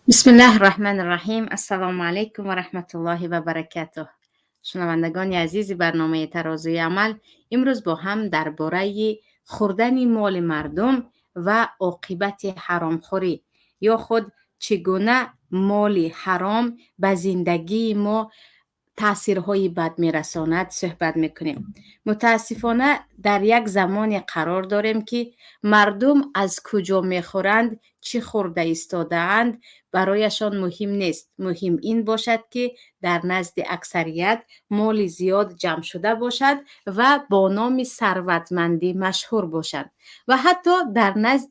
بسم الله الرحمن الرحیم. السلام علیکم و رحمت الله و برکاته. شنوندگان عزیز برنامه ترازوی عمل، امروز با هم درباره خوردن مال مردم و عاقبت حرامخوری یا خود چگونه مال حرام به زندگی ما تأثیرهای بد میرساند صحبت میکنیم. متاسفانه در یک زمان قرار داریم که مردم از کجا میخورند، چی خورده ایستاده‌اند برایشان مهم نیست. مهم این باشد که در نزد اکثریت مال زیاد جمع شده باشد و با نام ثروتمندی مشهور باشد و حتی در نزد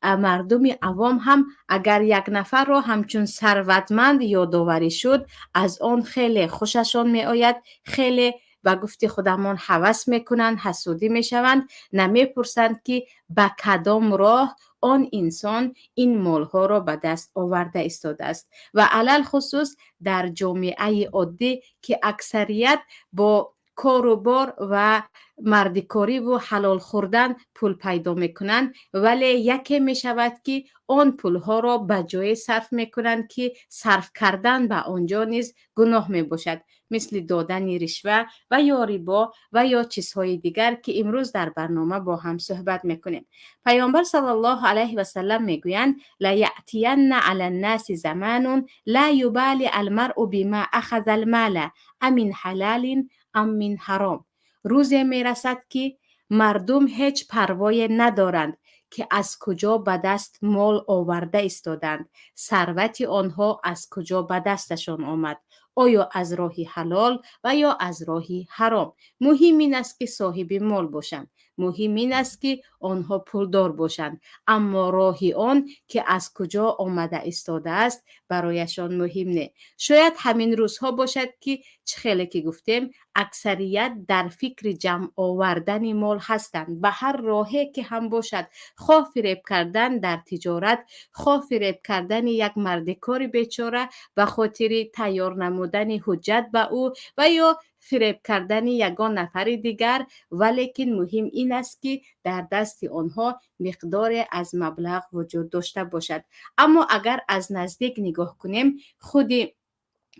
مردم عوام هم اگر یک نفر را همچون ثروتمند یادآوری شد، از آن خیلی خوششان می آید، خیلی و گفت خودمان هوس میکنند، حسودی میشوند، نمیپرسند که به کدام راه آن انسان این مالها را به دست آورده ایستاده است. و علل خصوص در جامعه عادی که اکثریت با کار و بار و مردکاری و حلال خوردن پول پیدا میکنند، ولی یکی می شود که آن پولها را به جای صرف میکنند که صرف کردن به آنجا نیز گناه می باشد، مثل دادن رشوه و یا ربا و یا چیزهای دیگر که امروز در برنامه با هم صحبت میکنیم. پیامبر صلی الله علیه و سلم میگویند: لا یأتین علی الناس زمان لا یبالی المرء بما اخذ المال امن حلال ام من حرام. روزی میرسد که مردم هیچ پروایی ندارند که از کجا به دست مال آورده ایستادند، ثروت آنها از کجا به دستشان آمد، آیا از راه حلال و یا از راه حرام. مهم این است که صاحب مال باشند، مهم این است که آنها پولدار باشند، اما راه آن که از کجا آمده ایستاده است برایشان مهم نه. شاید همین روزها باشد که چه خیلی که گفتیم اکثریت در فکر جمع آوردن مال هستند، به هر راهی که هم باشد، خواه فریب کردن در تجارت، خواه فریب کردن یک مرد کار بیچاره به خاطر تیار نمودن حجت به او و یا فریب کردن یگان نفر دیگر، ولیکن مهم این است که در دست آنها مقدار از مبلغ وجود داشته باشد. اما اگر از نزدیک نگاه کنیم، خود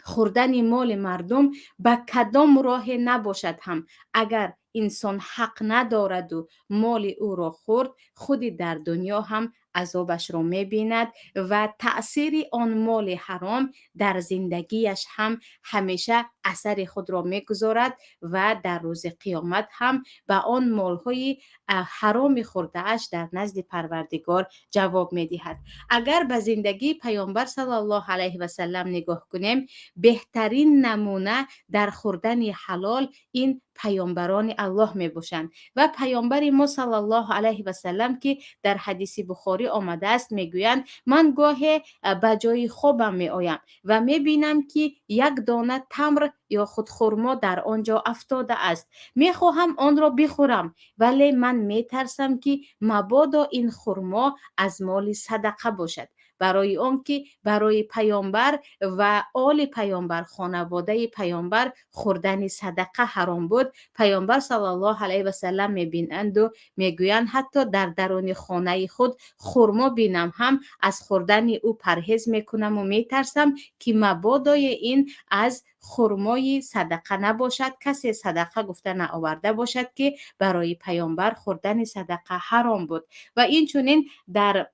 خوردن مال مردم به کدام راه نباشد هم، اگر انسان حق ندارد و مال او را خورد، خود در دنیا هم عذابش را می‌بیند و تأثیر آن مال حرام در زندگیش هم همیشه اثر خود را می‌گذارد و در روز قیامت هم به آن مال‌های حرام خورده‌اش در نزد پروردگار جواب می‌دهد. اگر به زندگی پیامبر صلی الله علیه و سلم نگاه کنیم، بهترین نمونه در خوردن حلال این پیامبران الله می باشند و پیامبر ما صلی الله علیه و سلم که در حدیث بخاری آمده است میگویند: من گاهی به جای خوابم می آیم و می بینم که یک دانه تمر یا خود خرما در آنجا افتاده است، می خواهم آن را بخورم، ولی من می ترسم که مبادا این خرما از مال صدقه باشد، برای آنکه برای پیامبر و آل پیامبر، خانواده پیامبر، خوردن صدقه حرام بود. پیامبر صلی الله علیه و سلم میبینند و میگویند حتی در درون خانه خود خرما بینم هم از خوردن او پرهیز میکنم و میترسم که مبادای این از خرمای صدقه نباشد، کسی صدقه گفته نآورده باشد که برای پیامبر خوردن صدقه حرام بود. و این چونین در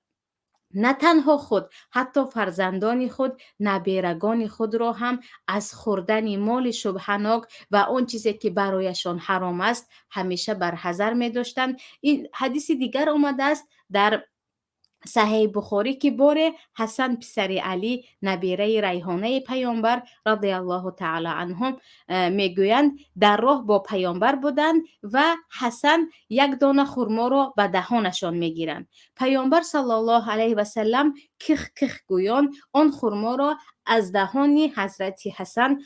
نه تنها خود، حتی فرزندان خود، نبیرگان خود را هم از خوردن مال شبهناک و آن چیزی که برایشان حرام است همیشه برحذر می داشتند. این حدیث دیگر آمده است در صحیح بخاری که باره حسن پسر علی نبیره ریحانه پیامبر رضی الله تعالی عنهم میگویند در راه با پیامبر بودند و حسن یک دانه خرما را به دهانشان میگیرند. پیامبر صلی الله علیه و سلم کخ کخ گویان آن خرما را از دهان حضرت حسن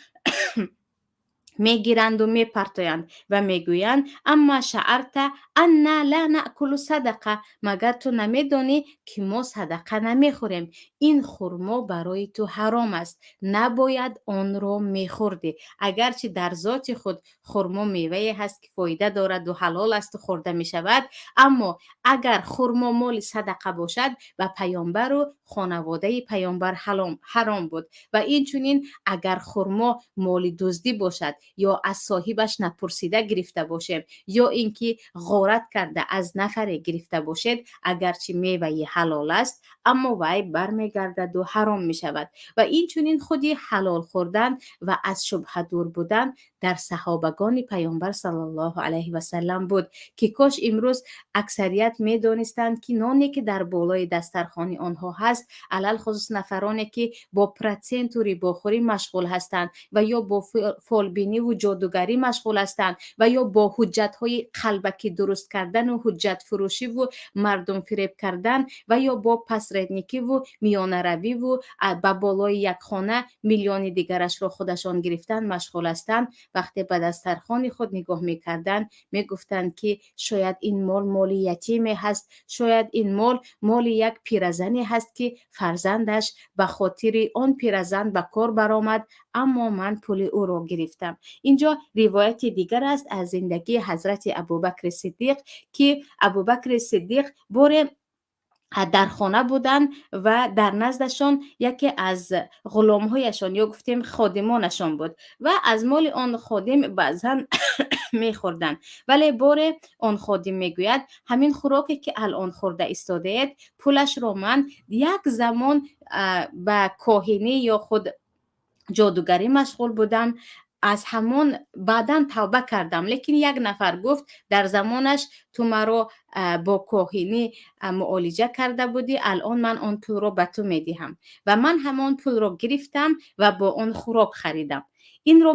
میگیرند و میپرتایند و میگویند اما شعرت ان لا ناکل صدقه، مگر تو نمیدانی که ما صدقه نمیخوریم، این خرما برای تو حرام است، نباید آن را میخوردی. اگرچه در ذات خود خرما میوه هست که فایده دارد و حلال است و خورده میشود، اما اگر خرما مال صدقه باشد و پیامبر و خانواده پیامبر حرام بود. و این چنین اگر خرما مال دزدی باشد یا از صاحبش نپرسیده گرفته باشیم یا اینکه غارت کرده از نفر گرفته باشد، اگرچه میوه حلال است اما وی برمیگردد و حرام می شود. و این چنین خودی حلال خوردن و از شبهه دور بودن در صحابگان پیامبر صلی الله علیه و سلم بود که کاش امروز اکثریت می دانستند که نانی که در بالای دسترخوان آنها هست، علل خصوص نفرانی که با پرتسنت و ریباخوری مشغول هستند و یا با فالبینی و جادوگری مشغول هستند و یا با حجت های قلبکی درست کردن و حجت فروشی و مردم فریب کردن و یا با پسردنیکی و میانه روی و با بالای یک خانه میلیون دیگرش را خودشان گرفتن مشغول هستند. وقتی به دسترخوان خود نگاه میکردند میگفتند که شاید این مال یتیمی هست، شاید این مال یک پیرزنی هست که فرزندش به خاطر آن پیرزن به کار برآمد اما من پول او را گرفتم. اینجا روایت دیگر است از زندگی حضرت ابوبکر صدیق که ابوبکر صدیق بار در خانه بودن و در نزدشان یکی از غلامهایشان یا گفتیم خادمانشان بود و از مال آن خادم بعضا میخوردن، ولی بار آن خادم میگوید همین خوراکی که الان خورده استاده اید پولش را من یک زمان به کاهنی یا خود جادوگری مشغول بودم، از همان بعدا توبه کردم، لیکن یک نفر گفت در زمانش تو مرا با کاهنی معالجه کرده بودی، الان من آن پول را به تو میدهم و من همان پول را گرفتم و با آن خوراک خریدم. این رو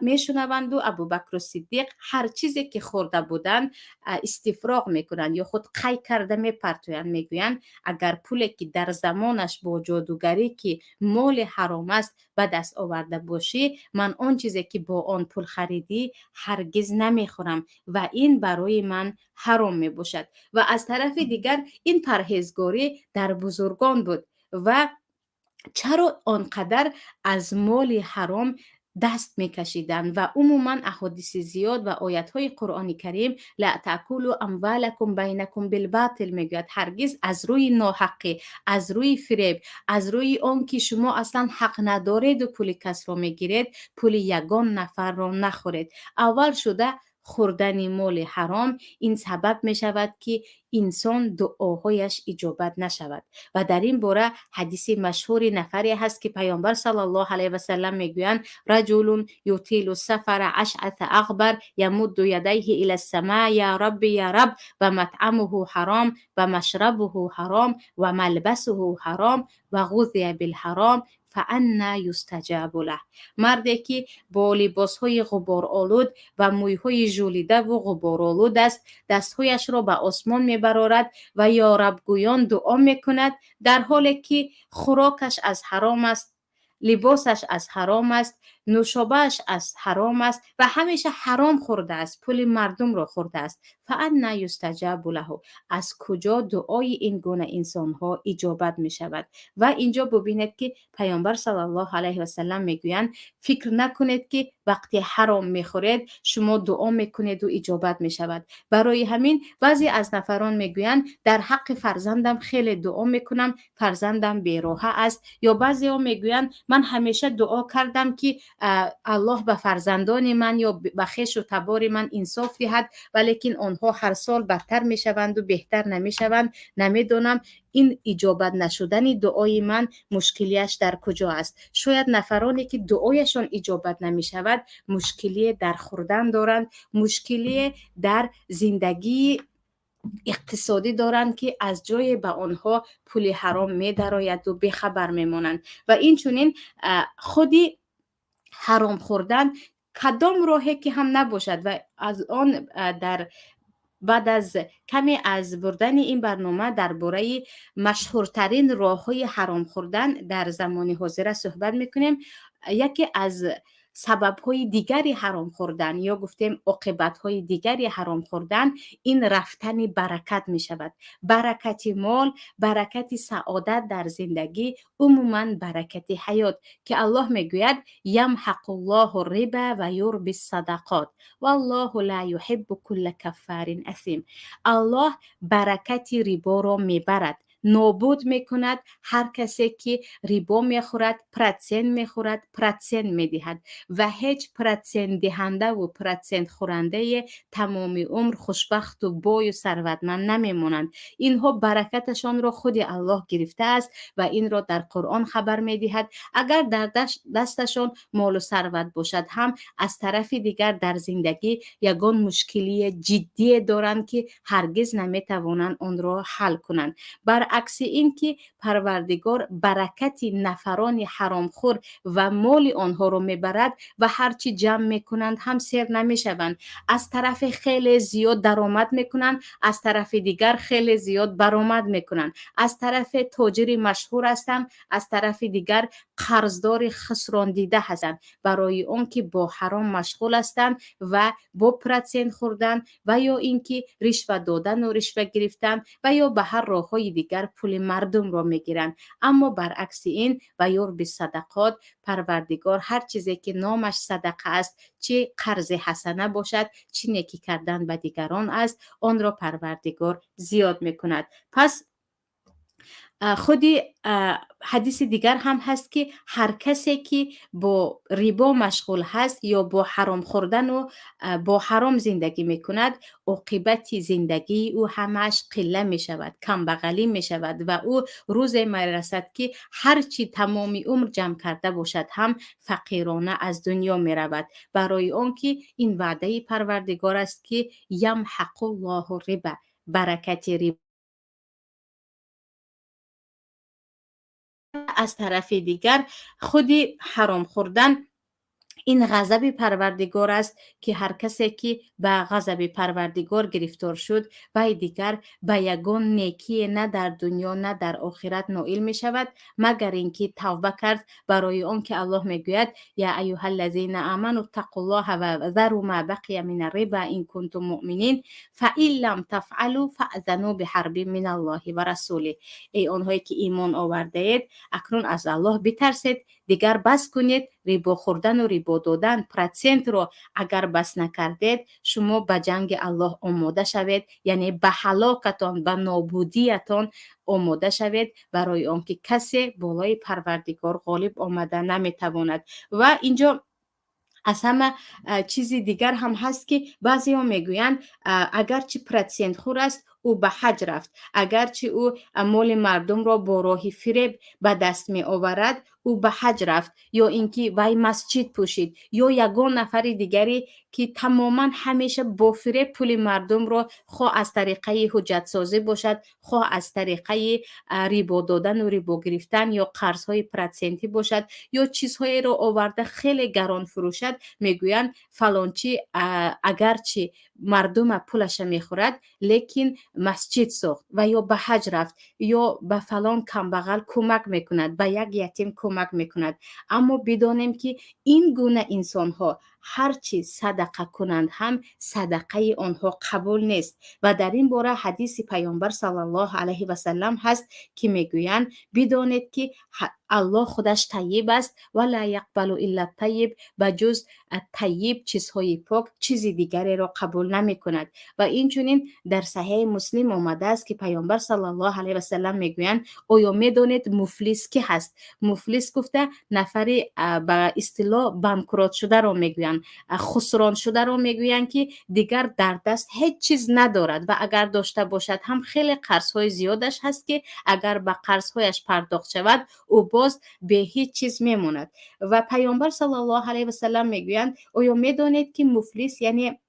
میشنوند و ابوبکر صدیق هر چیزی که خورده بودند استفراغ میکنند یا خود قی کرده میپرتویند، میگویند اگر پولی که در زمانش با جادوگری که مال حرام است به دست آورده باشی، من آن چیزی که با آن پول خریدی هرگز نمیخورم و این برای من حرام می باشد. و از طرف دیگر این پرهیزگاری در بزرگان بود و چرا آنقدر از مال حرام دست میکشیدند و عموما احادیث زیاد و آیت های قرآن کریم لا تاکلوا اموالکم بینکم بالباطل میگوید هرگز از روی ناحقی، از روی فریب، از روی آن که شما اصلا حق ندارید و پول کس را میگیرید، پول یگان نفر را نخورید. اول شده خوردن مال حرام این سبب می شود که انسان دعاهایش اجابت نشود و در این باره حدیث مشهور نفری هست که پیامبر صلی الله علیه و سلم میگویند رجل یطیل السفر اشعث اغبر یمد یدیه الی السماء یا رب یا رب و مطعمه حرام و مشربه حرام و ملبسه حرام و غذی بالحرام فانا یستجاب له. مردی که با لباسهای غبار آلود و مویهای ژولیده و غبار آلود است دستهایش را به آسمان میبرارد و یا رب گویان دعا میکند در حالی که خوراکش از حرام است، لباسش از حرام است، نوشابهش از حرام است و همیشه حرام خورده است، پول مردم را خورده است. فانا یستجاب له، از کجا دعای این گونه انسان ها اجابت می شود؟ و اینجا ببینید که پیامبر صلی الله علیه و سلم میگویند فکر نکنید که وقتی حرام میخورید شما دعا میکنید و اجابت میشود. برای همین بعضی از نفران میگویند در حق فرزندم خیلی دعا میکنم، فرزندم بی‌راحه است، یا بعضی ها میگویند من همیشه دعا کردم که الله به فرزندان من یا به خویش و تبار من انصاف دهد، ولیکن آنها هر سال بدتر میشوند و بهتر نمیشوند. نمیدونم این اجابت نشدن دعای من مشکلیش در کجا است. شاید نفرانی که دعایشان اجابت نمی شود مشکلی در خوردن دارند، مشکلی در زندگی اقتصادی دارند که از جای به آنها پول حرام می درآید و بخبر می مانند. و این چنین خودی حرام خوردن کدام راهی که هم نباشد و از آن در بعد از کمی از بردن این برنامه درباره مشهورترین راه‌های حرام خوردن در زمان حاضر صحبت میکنیم. یکی از سبب‌های دیگری حرام خوردن یا گفتیم عاقبت‌های دیگری حرام خوردن، این رفتن برکت می شود. برکت مال، برکت سعادت در زندگی، عموما برکت حیات که الله میگوید یمحق الله الربا و یربی الصدقات والله لا یحب کل کفار اثیم. الله برکت ربا را میبرد، نابود میکند هر کسی که ریبا میخورد، پرتسن میخورد، پرتسن میدهد و هیچ پرتسن دهنده و پرتسن خورنده تمام عمر خوشبخت و بای و ثروتمند نمیمونند. اینها برکتشان را خود الله گرفته است و این را در قرآن خبر میدهد. اگر در دستشان مال و ثروت باشد هم از طرف دیگر در زندگی یگان مشکلی جدی دارند که هرگز نمیتوانند آن را حل کنند. برعکس این که پروردگار برکت نفران حرامخور و مال آنها رو میبرد و هرچی جمع میکنند هم سیر نمیشوند. از طرف خیلی زیاد درآمد میکنند، از طرف دیگر خیلی زیاد برآمد میکنند. از طرف تاجر مشهور هستند، از طرف دیگر قرضدار خسران دیده هستند، برای اون که با حرام مشغول هستند و با پرتسن خوردن و یا اینکه رشوه دادن و رشوه گرفتن و یا به هر راههای دیگر پول مردم را میگیرند. اما برعکس این و یربی صدقات، پروردگار هر چیزی که نامش صدقه است، چه قرض حسنه باشد چه نیکی کردن به دیگران است، آن را پروردگار زیاد میکند. پس خودی حدیث دیگر هم هست که هر کسی که با ریبا مشغول هست یا با حرام خوردن و با حرام زندگی میکند، عاقبت زندگی او همش قله می شود، کم بغلی می شود و او روز می رسد که هرچی تمامی عمر جمع کرده باشد هم فقیرانه از دنیا می رود. برای آن که این وعده پروردگار است که یمحق الله الربا، برکت ریبا. از طرف دیگر خودی حرام خوردن این غضب پروردگار است که هر کسی که به غضب پروردگار گرفتار شد و دیگر به یگان نیکی نه در دنیا نه در آخرت نائل می شود مگر اینکه توبه کرد. برای آن که الله میگوید یا ایها الذین آمنوا اتقوا الله و ذروا ما بقی من الربا ان کنتم مؤمنین فان لم تفعلوا فاذنوا بحرب من الله و رسوله. ای آنهایی که ایمان آورده اید، اکنون از الله بترسید، دیگر بس کنید ریبا خوردن و ریبا دادن، پرتسنت رو اگر بس نکردید شما به جنگ الله آماده شوید، یعنی به هلاکتان، به نابودیتان آماده شوید، برای آنکه کسی بالای پروردگار غالب آمده نمیتواند. و اینجا از همه چیزی دیگر هم هست که بعضی ها میگویند اگرچه پرتسنت خور است او به حج رفت، اگرچه او مال مردم را با راه فریب به دست می آورد او به حج رفت، یا اینکه وی مسجد پوشید، یا یگان نفر دیگری که تماما همیشه با فریب پول مردم را خواه از طریقه حجت سازی باشد، خواه از طریقه ریبا دادن و ریبا گرفتن یا قرضهای پرتسنتی باشد یا چیزهایی را آورده خیلی گران فروشد، میگویند فلانچی اگرچه مردم پولش میخورد لیکن مسجد ساخت و یا به حج رفت یا به فلان کمبغل کمک میکند، به یک یتیم کمک میکند. اما بدانیم که این گونه انسان ها هرچی صدقه کنند هم صدقه آنها قبول نیست. و در این باره حدیث پیامبر صلی الله علیه و سلم هست که میگویند بدانید که الله خودش طیب است و لا یقبل الا الطیب، بجز طیب چیزهای پاک چیزی دیگری را قبول نمی کند. و این چنین در صحیح مسلم آمده است که پیامبر صلی الله علیه و سلم میگویند آیا میدانید مفلس کی هست؟ مفلس گفته نفری به اصطلاح بانکرات شده را میگویند، خسران شده را میگویند که دیگر در دست هیچ چیز ندارد و اگر داشته باشد هم خیلی قرضهای زیادش هست که اگر به قرضهایش پرداخت شود او باز به هیچ چیز میماند. و پیامبر صلی الله علیه و سلم میگویند آیا میدانید که مفلس یعنی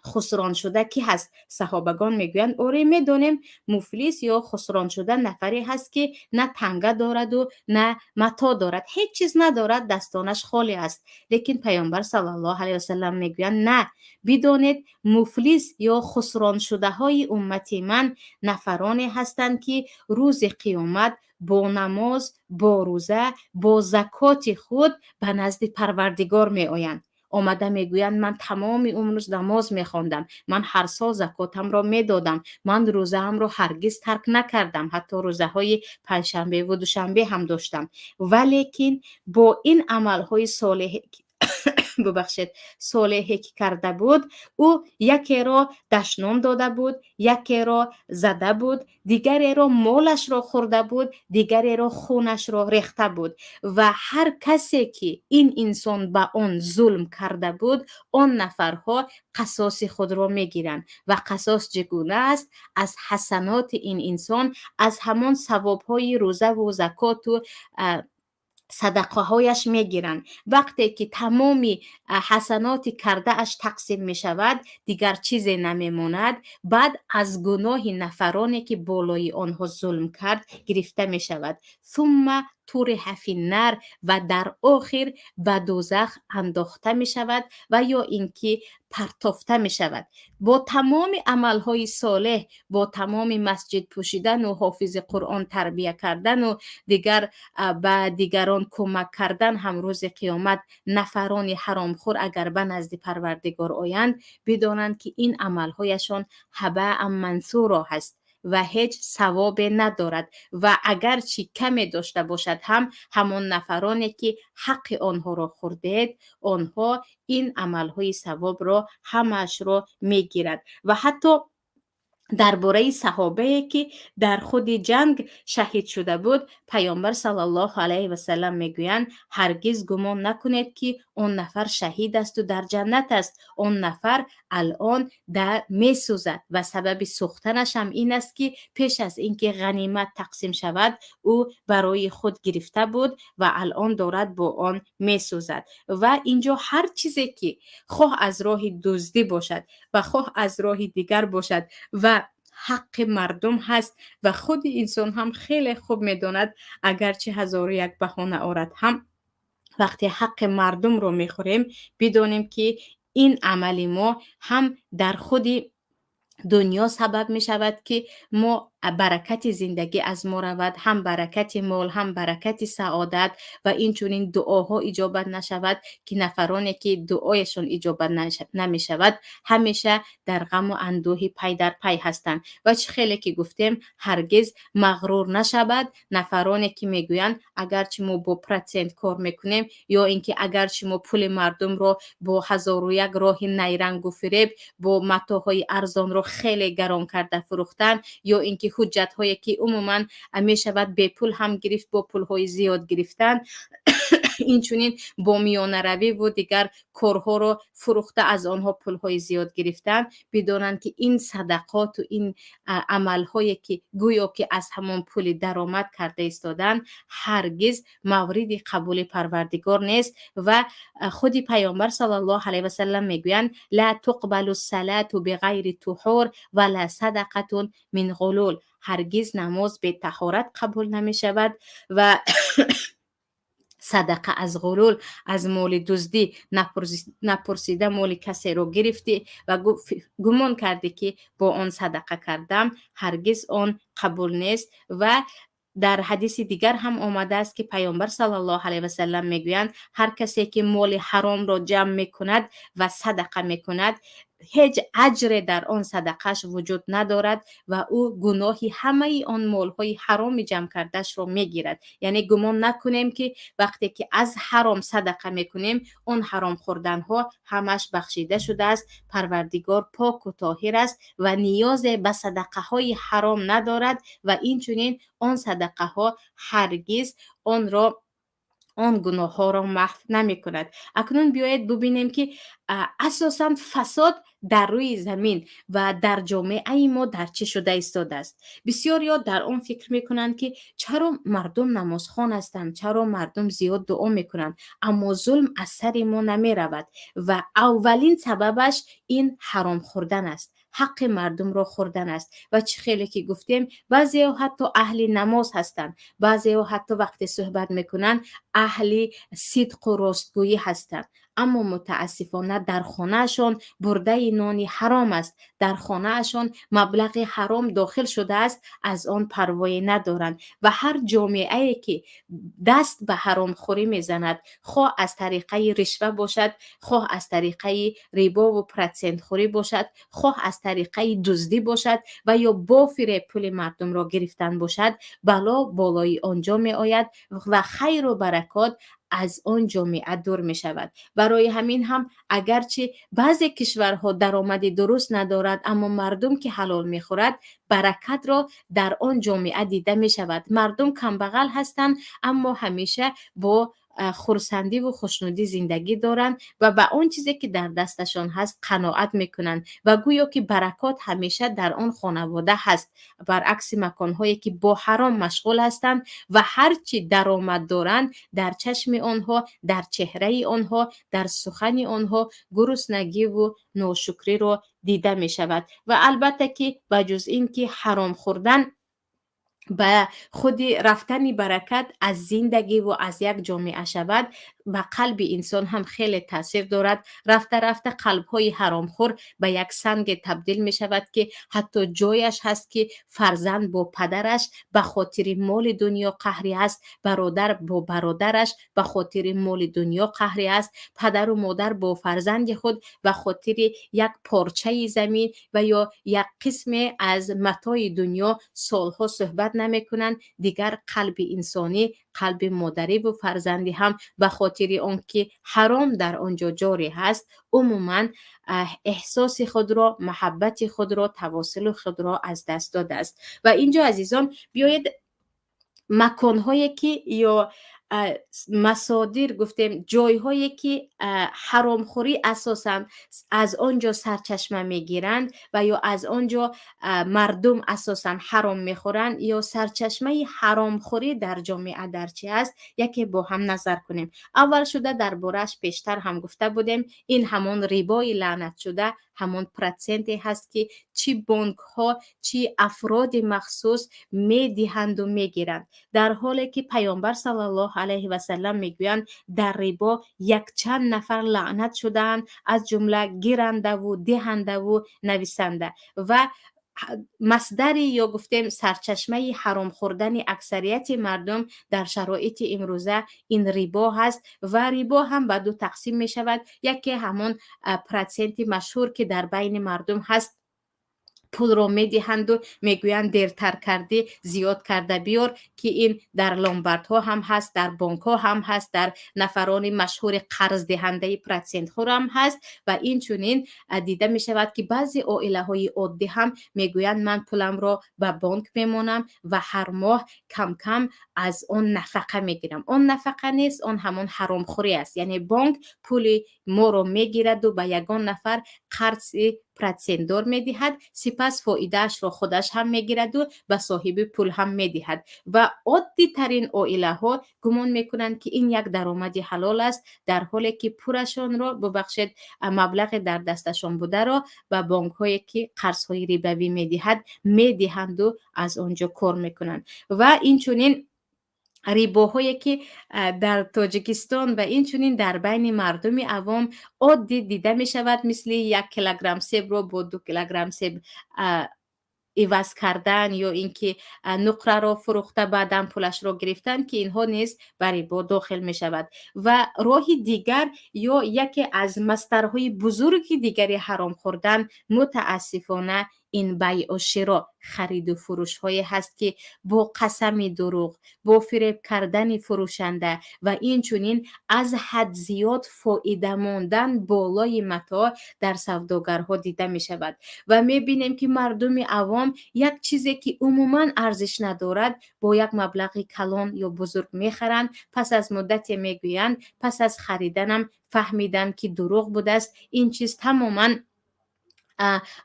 خسران شده کی هست؟ صحابگان میگویند آره میدونیم، مفلس یا خسران شده نفری هست که نه تنگه دارد و نه متا دارد، هیچ چیز ندارد، دستانش خالی است. لیکن پیامبر صلی الله علیه و سلم میگویند نه، بدانید مفلس یا خسران شده های امت من نفرانی هستند که روز قیامت با نماز، با روزه، با زکات خود به نزد پروردگار می آیند. آمده میگویند من تمام عمر نماز میخواندم، من هر سال زکاتم را میدادم، من روزه هم را هرگز ترک نکردم، حتی روزه های پنجشنبه و دوشنبه هم داشتم. ولیکن با این عمل های صالح ببخشید صالحی که کرده بود، او یکی را دشنام داده بود، یکی را زده بود، دیگری را مالش را خورده بود، دیگری را خونش را ریخته بود. و هر کسی که این انسان به آن ظلم کرده بود، آن نفرها قصاص خود را میگیرند. و قصاص چگونه است؟ از حسنات این انسان، از همان ثوابهای روزه و زکات و صدقه هایش میگیرند. وقتی که تمامی حسنات کرده اش تقسیم می شود، دیگر چیزی نمیماند. بعد از گناه نفرانی که بالای آنها ظلم کرد گرفته می شود. ثم طرح فی النار، و در آخر به دوزخ انداخته می شود و یا اینکه پرتافته می شود. با تمام عملهای صالح، با تمام مسجد پوشیدن و حافظ قرآن تربیه کردن و دیگر به دیگران کمک کردن، هم روز قیامت نفران حرامخور اگر به نزد پروردگار آیند، بدانند که این عملهایشان هباء منثورا هست و هیچ ثواب ندارد. و اگر چی کمی داشته باشد هم همان نفرانی که حق آنها را خوردید، آنها این عملهای ثواب را همش را میگیرد. و حتی درباره صحابه که در خود جنگ شهید شده بود، پیامبر صلی الله علیه و سلم میگویند هرگز گمان نکنید که اون نفر شهید است و در جنت است. اون نفر الان در میسوزد و سبب سوختنش هم این است که پیش از اینکه غنیمت تقسیم شود او برای خود گرفته بود و الان دارد با آن میسوزد. و اینجا هر چیزی که خواه از راه دزدی باشد و خواه از راه دیگر باشد و حق مردم هست و خود انسان هم خیلی خوب میداند اگرچه هزار و یک بهانه آورد هم وقتی حق مردم رو میخوریم بدانیم که این عمل ما هم در خود دنیا سبب می شود که ما برکت زندگی از ما رود، هم برکت مال، هم برکت سعادت، و این چونین دعاها اجابت نشود که نفرانی که دعایشون اجابت نمی شود همیشه در غم و اندوه پی در پی هستند. و چه خیلی که گفتیم هرگز مغرور نشود. نفرانی که میگویند اگرچه ما با پرسنت کار میکنیم، یا اینکه اگرچه ما پول مردم رو با هزار و یک راه نیرنگ و فریب، با متاهای ارزان رو خیلی گران کرده فروختن، یا اینکه حجت هایی که عموما می شود به پول هم گرفت با پول های زیاد گرفتن، این چونین با میانه روی و دیگر کارها رو فروخته از آنها پول های زیاد گرفتن، بدانند که این صدقات و این عمل هایی که گویا که از همان پول درآمد کرده استادن هرگز مورد قبول پروردگار نیست. و خود پیامبر صلی الله علیه و سلم میگویند لا تقبل الصلاة بغیر طهور ولا صدقه من غلول. هرگز نماز به طهارت قبول نمی شود و صدقه از غلول، از مال دزدی نپرسیده مال کسی رو گرفتی و گمان کردی که با آن صدقه کردم، هرگز آن قبول نیست. و در حدیث دیگر هم آمده است که پیامبر صلی الله علیه و سلم میگویند هر کسی که مال حرام را جمع میکند و صدقه میکند، هیچ اجر در آن صدقهش وجود ندارد و او گناهی همه آن مالهای حرام جمع کردهش را میگیرد. یعنی گمان نکنیم که وقتی که از حرام صدقه میکنیم اون حرام خوردن ها همش بخشیده شده است. پروردگار پاک و طاهر است و نیاز به صدقه های حرام ندارد و این چنین آن صدقه ها هرگز آن گناه ها را محو نمی کند. اکنون بیایید ببینیم که اساساً فساد در روی زمین و در جامعه ما در چه شده ایستاده است. بسیاریا در آن فکر میکنند که چرا مردم نمازخوان هستند، چرا مردم زیاد دعا میکنند اما ظلم از سر ما نمی رود، و اولین سببش این حرام خوردن است، حق مردم را خوردن است. و چه خیلی که گفتیم بعضی ها حتی اهل نماز هستند، بعضی ها حتی وقتی صحبت میکنن اهل صدق و راستگویی هستند، اما متاسفانه در خانهشان برده نانی حرام است، در خانهشان مبلغ حرام داخل شده است، از آن پروایی ندارند. و هر جامعه که دست به حرام خوری میزند، خواه از طریقه رشوه باشد، خواه از طریقه ریبا و پرسنت خوری باشد، خواه از طریقه دزدی باشد و یا با فریب پول مردم را گرفتن باشد، بلا بالای آنجا می آید و خیر و برکات از آن جامعه دور می شود. برای همین هم اگرچه بعضی کشورها درآمد درست ندارد، اما مردم که حلال می خورد، برکت را در آن جامعه دیده می شود. مردم کمبغل هستند اما همیشه با خرسندی و خوشنودی زندگی دارند و به اون چیزی که در دستشان هست قناعت میکنند و گویا که برکات همیشه در آن خانواده هست، برعکس مکانهایی که با حرام مشغول هستند و هرچی درآمد دارند در چشم آنها، در چهره آنها، در سخن آنها گرسنگی و ناشکری را دیده می شود. و البته که بجز این که حرام خوردن به خود رفتن برکت از زندگی و از یک جامعه شود، به قلب انسان هم خیلی تاثیر دارد. رفته رفته قلب های حرامخور به یک سنگ تبدیل می شود که حتی جایش هست که فرزند با پدرش به خاطر مال دنیا قهری است، برادر با برادرش به خاطر مال دنیا قهری است، پدر و مادر با فرزند خود به خاطر یک پارچه زمین و یا یک قسم از متاع دنیا سالها صحبت نمی کنند. دیگر قلب انسانی، قلب مادری و فرزندی هم به خاطر آنکه حرام در آنجا جاری هست، عموما احساس خود را، محبت خود را، تواصل خود را از دست داده است. و اینجا عزیزان بیایید مکانهایی که یا مصادر گفتیم جایهایی که حرامخوری اساسا از آنجا سرچشمه میگیرند و یا از آنجا مردم اساسا حرام میخورند، یا سرچشمه حرامخوری در جامعه در چی است، یکی با هم نظر کنیم. اول شده دربارهش پیشتر هم گفته بودیم، این همون ریبای لعنت شده، همون پرسنتی هست که چی بانک ها چی افراد مخصوص میدهند و میگیرند، در حالی که پیامبر صلی الله علیه و سلم میگویند در ریبا یک چند نفر لعنت شدند، از جمله گیرنده و دهنده و نویسنده. و مصدری یا گفتیم سرچشمه حرام خوردن اکثریت مردم در شرایط امروزه این ریبا هست. و ریبا هم به دو تقسیم می شود، یکی همون پرسنت مشهور که در بین مردم هست، پول رو میدهند و میگویند دیرتر کرده زیاد کرده بیار، که این در لامبردها هم هست، در بانک ها هم هست، در نفران مشهور قرض دهنده پرسنت خور هم هست. و این چونین دیده می شود که بعضی عائله های عادی هم میگویند من پولم را به بانک میمونم و هر ماه کم کم از اون نفقه میگیرم. اون نفقه نیست، اون همون حرام خوری است. یعنی بانک پول ما رو میگیرد و به یگان نفر قرض پرسندار میدهد، سپس فایدهش را خودش هم میگیرد و به صاحب پول هم میدهد. و عادی ترین عائله ها گمان میکنند که این یک درآمد حلال است، در حالی که پولشان را ببخشید مبلغ در دستشان بوده را به بانک هایی که قرض های ربوی میدهند و از آنجا کار میکنند. و این چونین ریباهایی که در تاجیکستان و این چونین در بین مردم عوام عادی دیده می شود، مثل 1 کیلوگرم سیب رو با 2 کیلوگرم سیب عوض کردن، یا اینکه نقره را فروخته بعدم پولش را گرفتن، که اینها نیز برای با داخل می شود. و راه دیگر یا یکی از مصدرهای بزرگ دیگری حرام خوردن متاسفانه این بیع و شراء، خرید و فروش های هست که با قسم دروغ، با فریب کردن فروشنده و این چونین از حد زیاد فایده ماندن بالای متاع در سوداگرها دیده می شود. و می بینیم که مردم عوام یک چیزی که عموما ارزش ندارد با یک مبلغ کلان یا بزرگ می خرند، پس از مدت می گویند پس از خریدنم فهمیدم که دروغ بوده است، این چیز تماما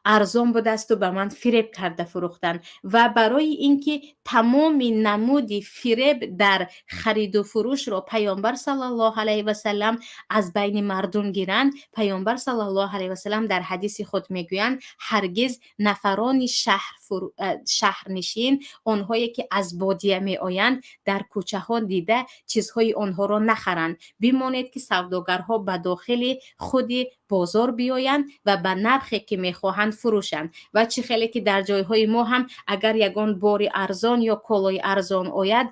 ارزان بوده است و به من فریب کرده فروختن. و برای اینکه تمام نمود فریب در خرید و فروش را پیامبر صلی الله علیه و سلم از بین مردم گیرند، پیامبر صلی الله علیه و سلم در حدیث خود میگویند هرگز نفران شهرنشین، آنهایی که از بادیه می آیند، در کوچه ها دیده چیزهای آنها را نخرند، بمانید که سوداگرها به داخل خود بازار بیایند و به نرخی که میخواهند فروشند. و چه خیلی که در جایهای ما هم اگر یگان باری ارزان یا کالای ارزان آید،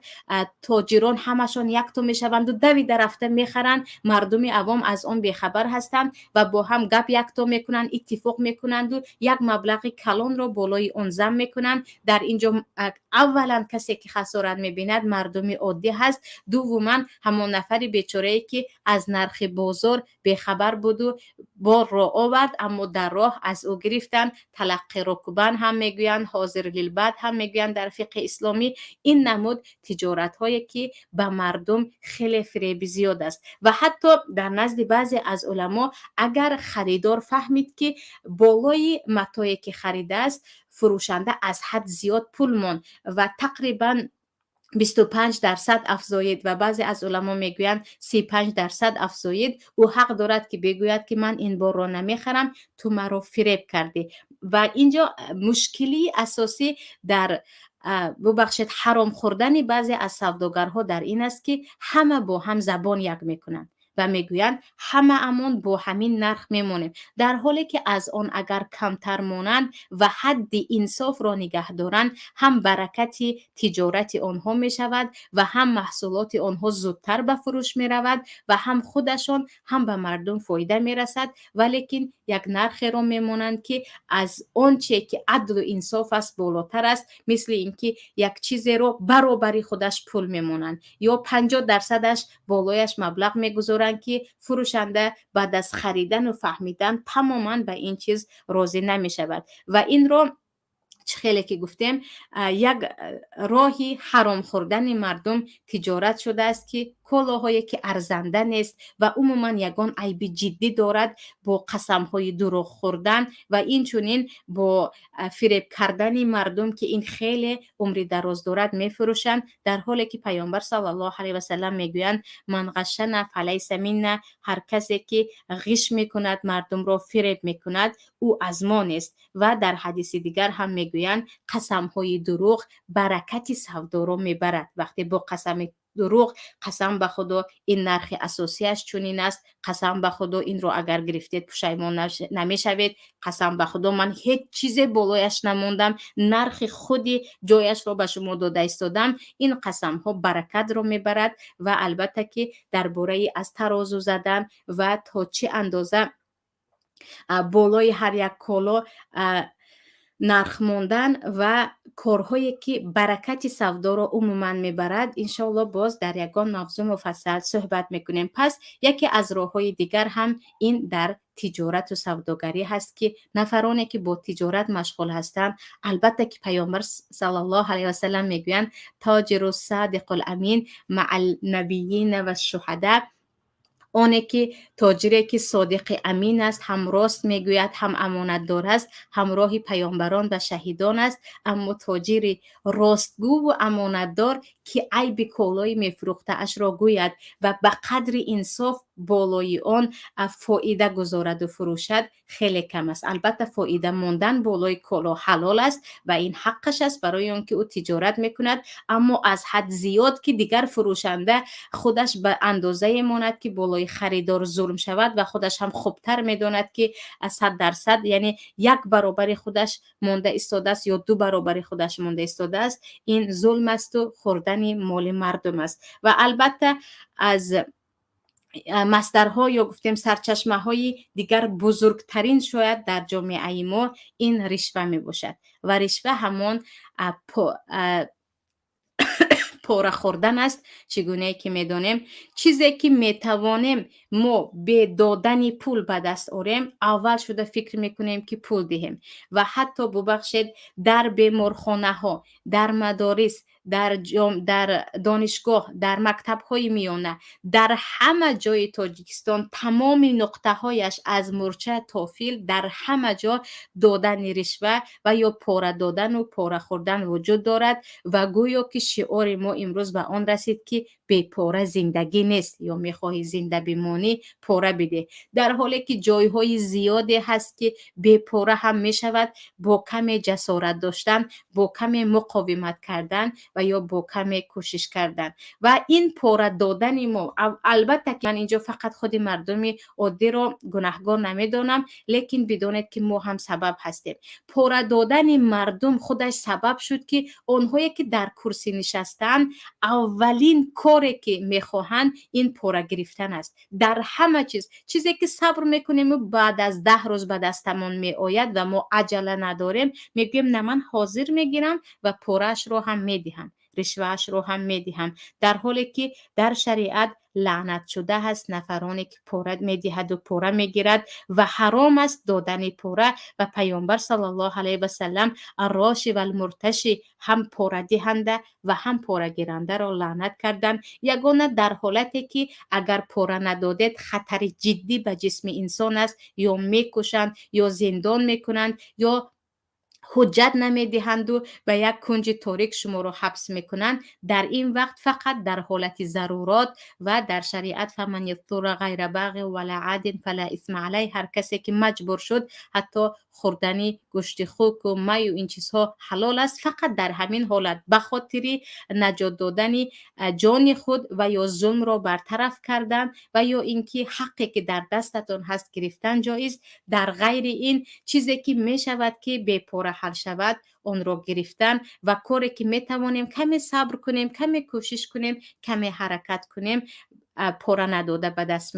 تاجران همشان یک تو میشوند و دوی در رفته میخرند، مردم عوام از آن بیخبر هستند و با هم گپ یک تو میکنند، اتفاق میکنند و یک مبلغ کلان را بالای آن زم میکنند. در اینجا اولا کسی که خسارت میبیند مردم عادی هست، دوما همون نفر بیچاره‌ای که از نرخ بازار بیخبر بود و بار را آورد، اما در راه از او گرفتن. تلقی رکبان هم میگویند، حاضر للبد هم میگویند در فقه اسلامی. این نمود تجارت هایی که به مردم خیلی فریب زیاد است. و حتی در نزد بعضی از علما اگر خریدار فهمید که بالای متاعی که خریده است فروشنده از حد زیاد پول ماند و تقریبا 25% افزاید و بعضی از علما میگویند 35% افزاید، او حق دارد که بگوید که من این بار را نمیخرم، تو مرا فریب کردی. و اینجا مشکلی اساسی در ببخشید حرام خوردن بعضی از سوداگرها در این است که همه با هم زبان یک میکنند و میگویند همه امان با همین نرخ میمونیم، در حالی که از آن اگر کمتر مانند و حد انصاف را نگه دارند، هم برکت تجارت آنها می شود و هم محصولات آنها زودتر به فروش می رود و هم خودشان هم به مردم فایده می رسد. ولیکن یک نرخ را می مانند که از آنچه که عدل و انصاف است بالاتر است، مثل اینکه یک چیزی رو برابری خودش پول می مانند یا 50%ش بالایش مبلغ می گذارند که فروشنده بعد از خریدن و فهمیدن تماما به این چیز راضی نمی شود. و این رو خیلی که گفتیم یک راهی حرام خوردن مردم تجارت شده است که کالاهایی که ارزنده نیست و عموما یگان عیب جدی دارد با قسمهای دروغ خوردن و این چونین با فریب کردن مردم که این خیلی عمر دراز دارد میفروشند، در حالی که پیامبر صلی الله علیه و سلم میگویند من غشنا فلیس منا، هر کسی که غش میکند مردم را فریب میکند او از ما نیست. و در حدیث دیگر هم میگویند قسمهای دروغ برکت سودا را میبرد. وقتی با قسم دروغ قسم به خدا این نرخ اساسیش چنین است، قسم به خدا این رو اگر گرفتید پشیمان نمیشوید، قسم به خدا من هیچ چیز بالایش نموندم، نرخ خودی جایش رو به شما داده ایستادم، این قسم ها برکت رو میبرد. و البته که درباره از ترازو زدن و تا چه اندازه بالای هر یک کالا نرخ موندن و کارهایی که برکت سودا را عموما میبرد، انشاءالله باز در یگان موضوع مفصل صحبت میکنیم. پس یکی از راههای دیگر هم این در تجارت و سوداگری هست که نفرانی که با تجارت مشغول هستند، البته که پیامبر صلی الله علیه و سلم میگویند تاجر الصادق الامین مع النبیین و الشهداء، آنه که تاجری که صادق امین است، هم راست میگوید، هم امانت دار است، همراه پیامبران و شهیدان است. اما تاجری راستگو و امانت دار که عیب کالای میفروخته اش را گوید و به قدر انصاف بالای آن فایده گذارد و فروشد خیلی کم است. البته فایده موندن بالای کالا حلال است و این حقش است برای اون که او تجارت میکند، اما از حد زیاد که دیگر فروشنده خودش به اندازه ماند که بالای خریدار ظلم شود و خودش هم خوبتر میداند که 100% یعنی یک برابر خودش مانده ایستاده است یا 2 برابر خودش مانده ایستاده است، این ظلم است و خوردن مال مردم است. و البته از مصدرها یا گفتیم سرچشمه های دیگر بزرگترین شاید در جامعه ما این رشوه می باشد و رشوه همون پاره خوردن است. چگونه که میدانیم چیزی که میتوانیم ما به دادن پول به دست آوریم، اول شده فکر میکنیم که پول دهیم و حتی ببخشید در بیمارخانه ها، در مدارس، در دانشگاه، در مکتب‌های میانه، در همه جای تاجیکستان، تمام نقطه‌هایش از مورچه تا فیل، در همه جا دادن رشوه و یا پاره دادن و پاره خوردن وجود دارد و گویا که شعار ما امروز به آن رسید که بی پاره زندگی نیست، یا میخواهی زنده بمانی پاره بده، در حالی که جایهای زیادی هست که بی پاره هم میشود با کم جسارت داشتن، با کم مقاومت کردن و یا با کم کوشش کردن. و این پاره دادن ما، البته که من اینجا فقط خود مردم عادی رو گناهکار نمیدونم، لیکن بدونید که ما هم سبب هستیم. پاره دادن مردم خودش سبب شد که آنهایی که در کرسی نشستن اولین کاری که میخواهند این پاره گرفتن است. در همه چیزی که صبر میکنیم و بعد از 10 روز به دستمون میآید و ما عجله نداریم، میگیم نه من حاضر میگیرم و پارهش رو هم میدهم، رشوهش رو هم میدهم، در حالی که در شریعت لعنت شده هست نفرانی که پاره میدهد و پاره میگیرد و حرام است دادن پاره. و پیامبر صلی الله علیه و سلم الراشی و المرتشی، هم پاره دهنده و هم پاره گیرنده را لعنت کردند، یگانه در حالتی که اگر پاره ندادید خطر جدی به جسم انسان است، یا میکشند یا زندان میکنند یا حجت نمیدهند و به یک کنج تاریک شما رو حبس میکنند. در این وقت فقط در حالت ضرورات و در شریعت فمن یضطر غیر باغ ولا عاد فلا اثم علیه، هر کسی که مجبور شد حتی خوردنی گوشت خوک و می و این چیزها حلال است، فقط در همین حالت به خاطر نجات دادن جان خود و یا ظلم را برطرف کردن و یا اینکه حقی که در دستتون هست گرفتن جایز. در غیر این چیزی که می شود که بی پاره حل شود اون رو گرفتن و کاری که می توانیم کمی صبر کنیم، کمی کوشش کنیم، کمی حرکت کنیم، پاره نداده به دست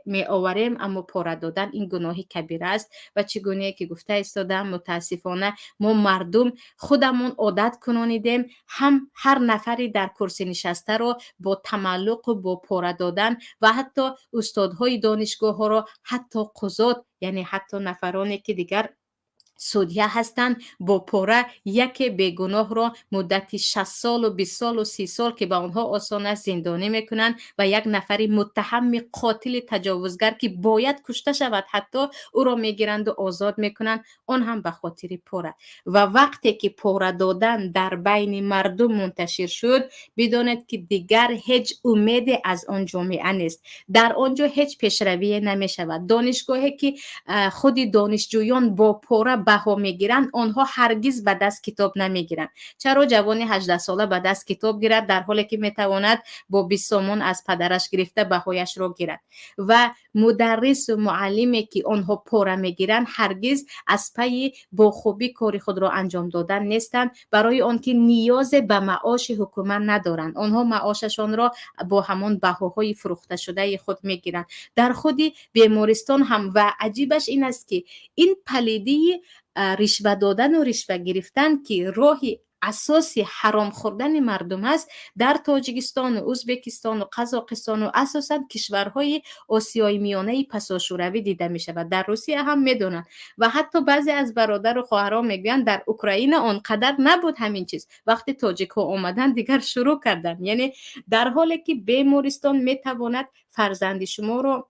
می آوریم. اما پاره دادن این گناهی کبیره است و چگونه که گفته ایستادم متاسفانه ما مردم خودمون عادت کنانیدیم، هم هر نفری در کرسی نشسته رو با تملق و با پاره دادن و حتی استادهای دانشگاه ها رو، حتی قضات، یعنی حتی نفرانی که دیگر سودیه هستند، با پاره یک بیگناه را مدت 60 سال و 20 سال و 30 سال که به آنها آسان است زندانی میکنند و یک نفری متهم قاتل تجاوزگر که باید کشته شود حتی او را میگیرند و آزاد میکنند، آن هم به خاطر پاره. و وقتی که پاره دادن در بین مردم منتشر شد، بدانید که دیگر هیچ امیدی از آن جامعه نیست، در آنجا هیچ پیشروی نمیشود. دانشگاهی که خود دانشجویان با پاره بها میگیرند، آنها هرگز به دست کتاب نمیگیرند. چرا جوانی 18 ساله به دست کتاب گیرد در حالی که میتواند با 20 سومون از پدرش گرفته بهایش را گیرد؟ و مدرس و معلمی که آنها پاره میگیرند هرگز از پی با خوبی کار خود را انجام دادن نیستند، برای آنکه نیاز به معاش حکومت ندارند. آنها معاششان را با همان بهاهای فروخته شده خود میگیرند. در خود بیمارستان هم و عجیبش این است که این پلیدی رشوه دادن و رشوه گرفتن که راهی اساسی حرام خوردن مردم است، در تاجیکستان و ازبکستان و قزاقستان و اساسا کشورهای آسیای میانه پساشوروی دیده می شود. در روسیه هم میدونن و حتی بعضی از برادر و خواهران میگن در اوکراین آنقدر نبود همین چیز، وقتی تاجیک ها اومدن دیگر شروع کردن. یعنی در حالی که بیمارستان میتواند فرزند شما رو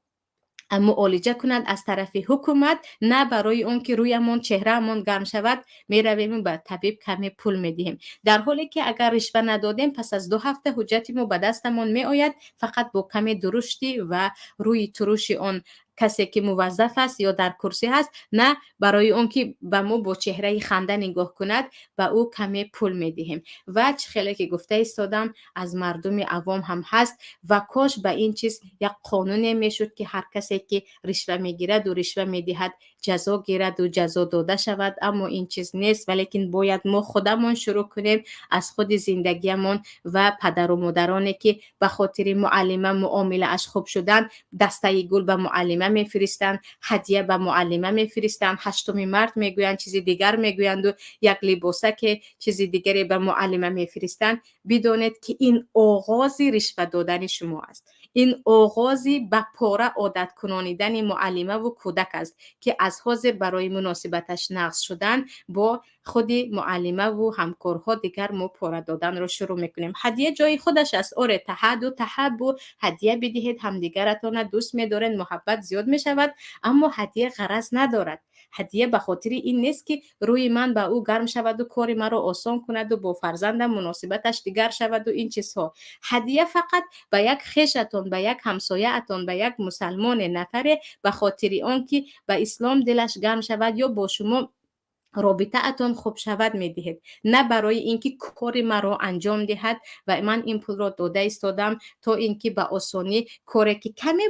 معالجه کنند از طرف حکومت، نه برای اون که رویمون چهرهمون گرم شود میرویم به طبیب کمی پول میدهیم، در حالی که اگر رشوه ندادیم پس از 2 هفته حجتمون به دستمون میآید فقط با کمی درشتی و روی تروش اون کسی که موظف است یا در کرسی هست، نه برای اون که به ما با چهره خنده نگاه کند و او کمی پول میدهیم. و چه خیلی که گفته ایستادم از مردم عوام هم هست و کاش به این چیز یک قانونی میشد که هر کسی که رشوه میگیرد و رشوه میدهد جزا گیرد و جزا داده شود، اما این چیز نیست. ولیکن باید ما خودمون شروع کنیم از خود زندگیمون و پدر و مادرانی که به خاطر معلمه معامله اش خوب شدن دسته گل به معلمه میفرستند، هدیه به معلمه میفرستند، 8 مارت میگویند، چیزی دیگر میگویند و یک لباسه که چیزی دیگری به معلمه میفرستند. بدونید که این آغازی رشوه دادن شما است، این آغازی به پاره عادت کنانیدن معلمه و کودک است که از حاضر برای مناسبتش نقض شدن، با خود معلمه و همکارها دیگر ما پاره دادن رو شروع میکنیم. هدیه جای خودش است. آره، تحد و تحب و هدیه بدهید، همدیگرتان دوست می‌دارین، محبت زیاد میشود، اما هدیه غرض ندارد. هدیه به خاطر این نیست که روی من به او گرم شود و کار مرا آسان کند و با فرزندم مناسبتش دیگر شود و این چیزها. هدیه فقط به یک خویشتان، به یک همسایه‌تان، به یک مسلمان نفره به خاطر آنکه به اسلام دلش گرم شود یا با شما رابطه اتون خوب شود میدهید، نه برای اینکه کار مرا انجام دهد و من این پول را داده ایستادم تا اینکه به آسانی کاری که کمی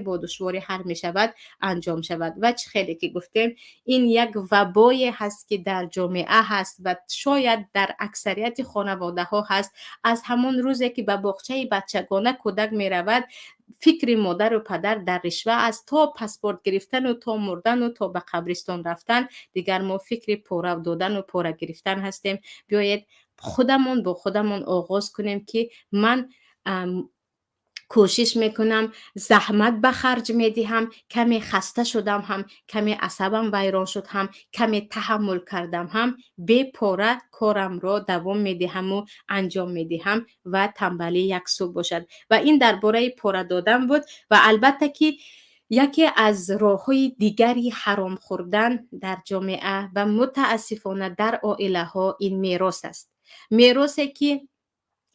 با دشواری حل می شود انجام شود. و چه خیلی که گفتیم این یک وبای هست که در جامعه هست و شاید در اکثریت خانواده ها هست. از همون روزی که به باغچه بچگانه کودک می رود، فکر مادر و پدر در رشوه است، تا پاسپورت گرفتن و تا مردن و تا به قبرستان رفتن دیگر ما فکر پاره دادن و پاره گرفتن هستیم. بیایید خودمون با خودمون آغاز کنیم که من کوشش میکنم، زحمت به خرج میدهم، کمی خسته شدم هم، کمی عصبم ویران شد هم، کمی تحمل کردم هم، بی پاره کارم را دوام میدهم و انجام میدهم و تنبلی یک سو باشد. و این درباره پاره دادن بود. و البته که یکی از راه‌های دیگری حرام خوردن در جامعه و متاسفانه در عائله ها این میراث است. میراثی که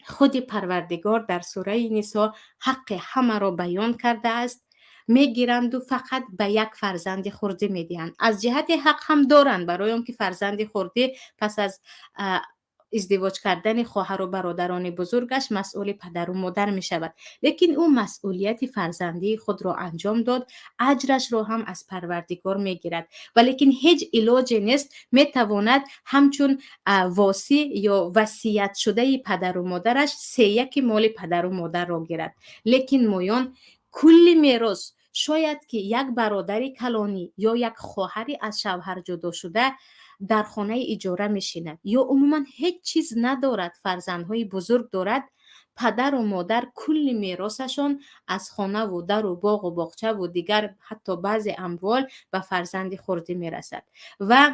خود پروردگار در سوره نساء حق همه را بیان کرده است. میگیرند و فقط به یک فرزند خرده میدهند. از جهت حق هم دارند، برای اون که فرزند خرده پس از ازدواج کردن خواهر و برادران بزرگش مسئول پدر و مادر می شود. لیکن او مسئولیت فرزندی خود را انجام داد، اجرش را هم از پروردگار می گیرد. ولیکن هیچ علاجی نیست می تواند همچون واسی یا وصیت شده پدر و مادرش 3/1 مال پدر و مادر را گیرد. لیکن مایان کل میراث، شاید که یک برادر کلانی یا یک خواهری از شوهر جدا شده در خانه اجاره میشیند یا عموما هیچ چیز ندارد، فرزندهای بزرگ دارد، پدر و مادر کل میراثشان از خانه و در و باغ و باغچه و دیگر حتی بعضی اموال به فرزند خرده میرسد. و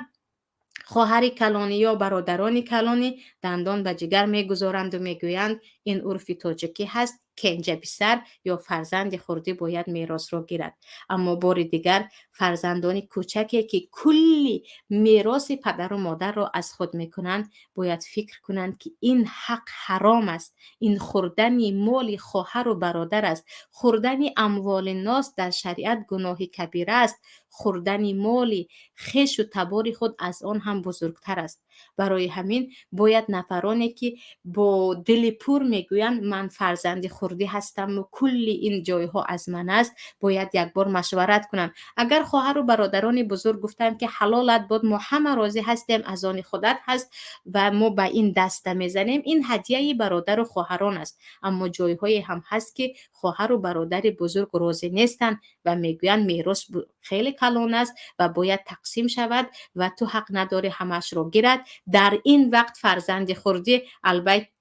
خواهر کلانی یا برادران کلانی دندان به جگر میگذارند و میگویند این عرف تاجیکی هست که اینجا پسر یا فرزند خرده باید میراث را گیرد. اما بار دیگر فرزندان کوچکی که کلی میراث پدر و مادر را از خود میکنند باید فکر کنند که این حق حرام است. این خوردن مال خواهر و برادر است. خوردن اموال ناس در شریعت گناه کبیره است. خوردن مال خویش و تبار خود از آن هم بزرگتر است. برای همین باید نفرانی که با دل پر میگویند من فرزند خرده هستم و کل این جایها از من است، باید یک بار مشورت کنند. اگر خواهر و برادران بزرگ گفتند که حلالت باد، ما همه راضی هستیم، از آن خودت هست و ما به این دسته میزنیم، این هدیه برادر و خواهران است. اما جایهای هم هست که خواهر و برادر بزرگ راضی نیستند و میگویند میراث خیلی کلان است و باید تقسیم شود و تو حق نداری همش رو گیرد. در این وقت فرزند خرده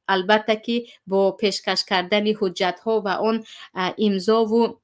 البته که با پیشکش کردن حجت ها و آن امضا و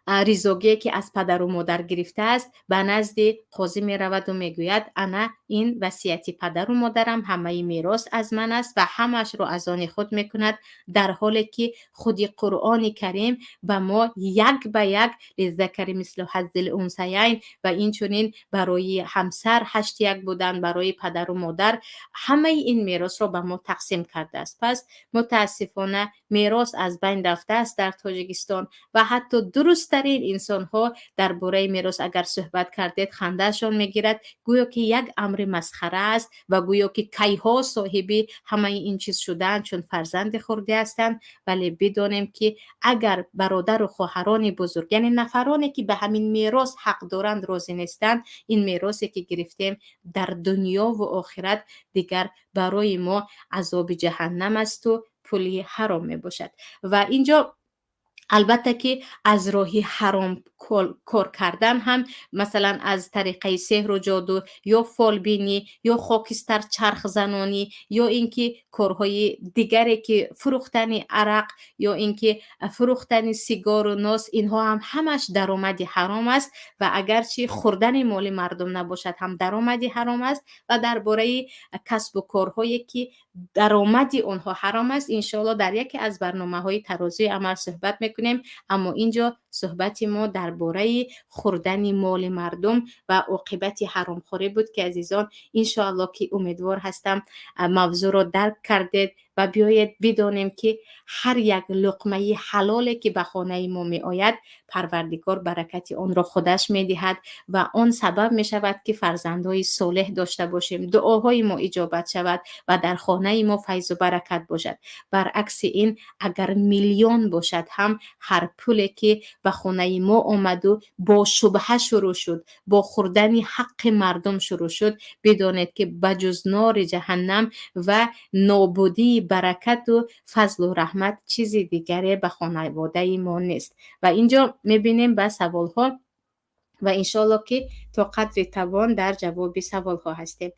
ریزوگی که از پدر و مادر گرفته است به نزد قاضی می رود و می گوید انا این وصیت پدر و مادرم، همه میراث از من است و همش رو از آن خود می کند، در حالی که خود قرآن کریم به ما یک به یک للذکر مثل حظ الانثیین و این چنین برای همسر 8/1 بودن، برای پدر و مادر همه این میراث رو به ما تقسیم کرده است. پس متاسفانه میراث از بین رفته است در تاجیکستان و حتی درست ترین انسان ها درباره میراث اگر صحبت کردید خندهشان میگیرد، گویا که یک امر مسخره است و گویا که کیها صاحب همه این چیز شدن چون فرزند خورده هستند. ولی بدانیم که اگر برادر و خواهران بزرگ، یعنی نفرانی که به همین میراث حق دارند راضی نیستند، این میراثی که گرفتیم در دنیا و آخرت دیگر برای ما عذاب جهنم است و پولی حرام می باشد. و اینجا البته که از راهی حرام کار کردن هم، مثلا از طریقه سحر و جادو یا فالبینی یا خاکستر چرخ زنانی یا اینکه کارهای دیگری که فروختن عرق یا اینکه فروختن سیگار و ناس، اینها هم همش درآمدی حرام است و اگرچه خوردن مال مردم نباشد هم درآمدی حرام است. و درباره کسب و کارهایی که درآمدی آنها حرام است، انشاءالله در یکی از برنامه‌های ترازوی عمل صحبت میکنیم. اما اینجا صحبت ما درباره خوردن مال مردم و عاقبت حرامخوری بود که عزیزان انشاءالله که امیدوار هستم موضوع را درک کردید و بیاید بدانیم که هر یک لقمه حلالی که به خانه ما می آید، پروردگار برکت آن را خودش می دهد و آن سبب می شود که فرزندهای صالح داشته باشیم، دعاهای ما اجابت شود و در خانه ما فیض و برکت باشد. برعکس این اگر میلیون باشد هم، هر پولی که به خانه ما آمد و با شبهه شروع شد، با خوردن حق مردم شروع شد، بدانید که بجز نار جهنم و نابودی برکت و فضل و رحمت چیزی دیگری به خانواده ما نیست. و اینجا میبینیم به سوال ها و انشالله که تا قدر توان در جواب سوال ها هستیم.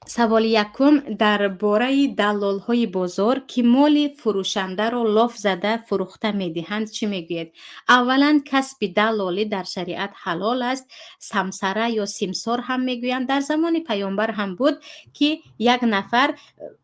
سوال یکم درباره دلال های بازار که مال فروشنده را لاف زده فروخته می دهند چی می گوید؟ اولا کسب دلالی در شریعت حلال است. سمسره یا سمسار هم می گویند. در زمان پیامبر هم بود که یک نفر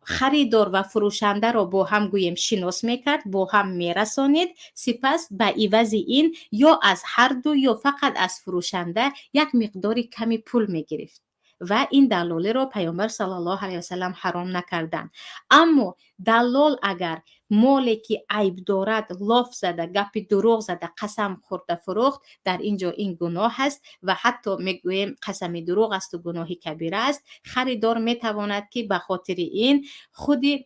خریدار و فروشنده را با هم گویم شناس می کرد، با هم می رسانید، سپس به عوض این یا از هر دو یا فقط از فروشنده یک مقداری کمی پول می گرفت و این دلالی را پیامبر صلی الله علیه و سلم حرام نکردند. اما دلال اگر مالی که عیب دارد لاف زده، گپ دروغ زده، قسم خورده فروخت، در اینجا این گناه است و حتی میگوییم قسم دروغ است و گناهی کبیره است. خریدار میتواند که به خاطر این خودی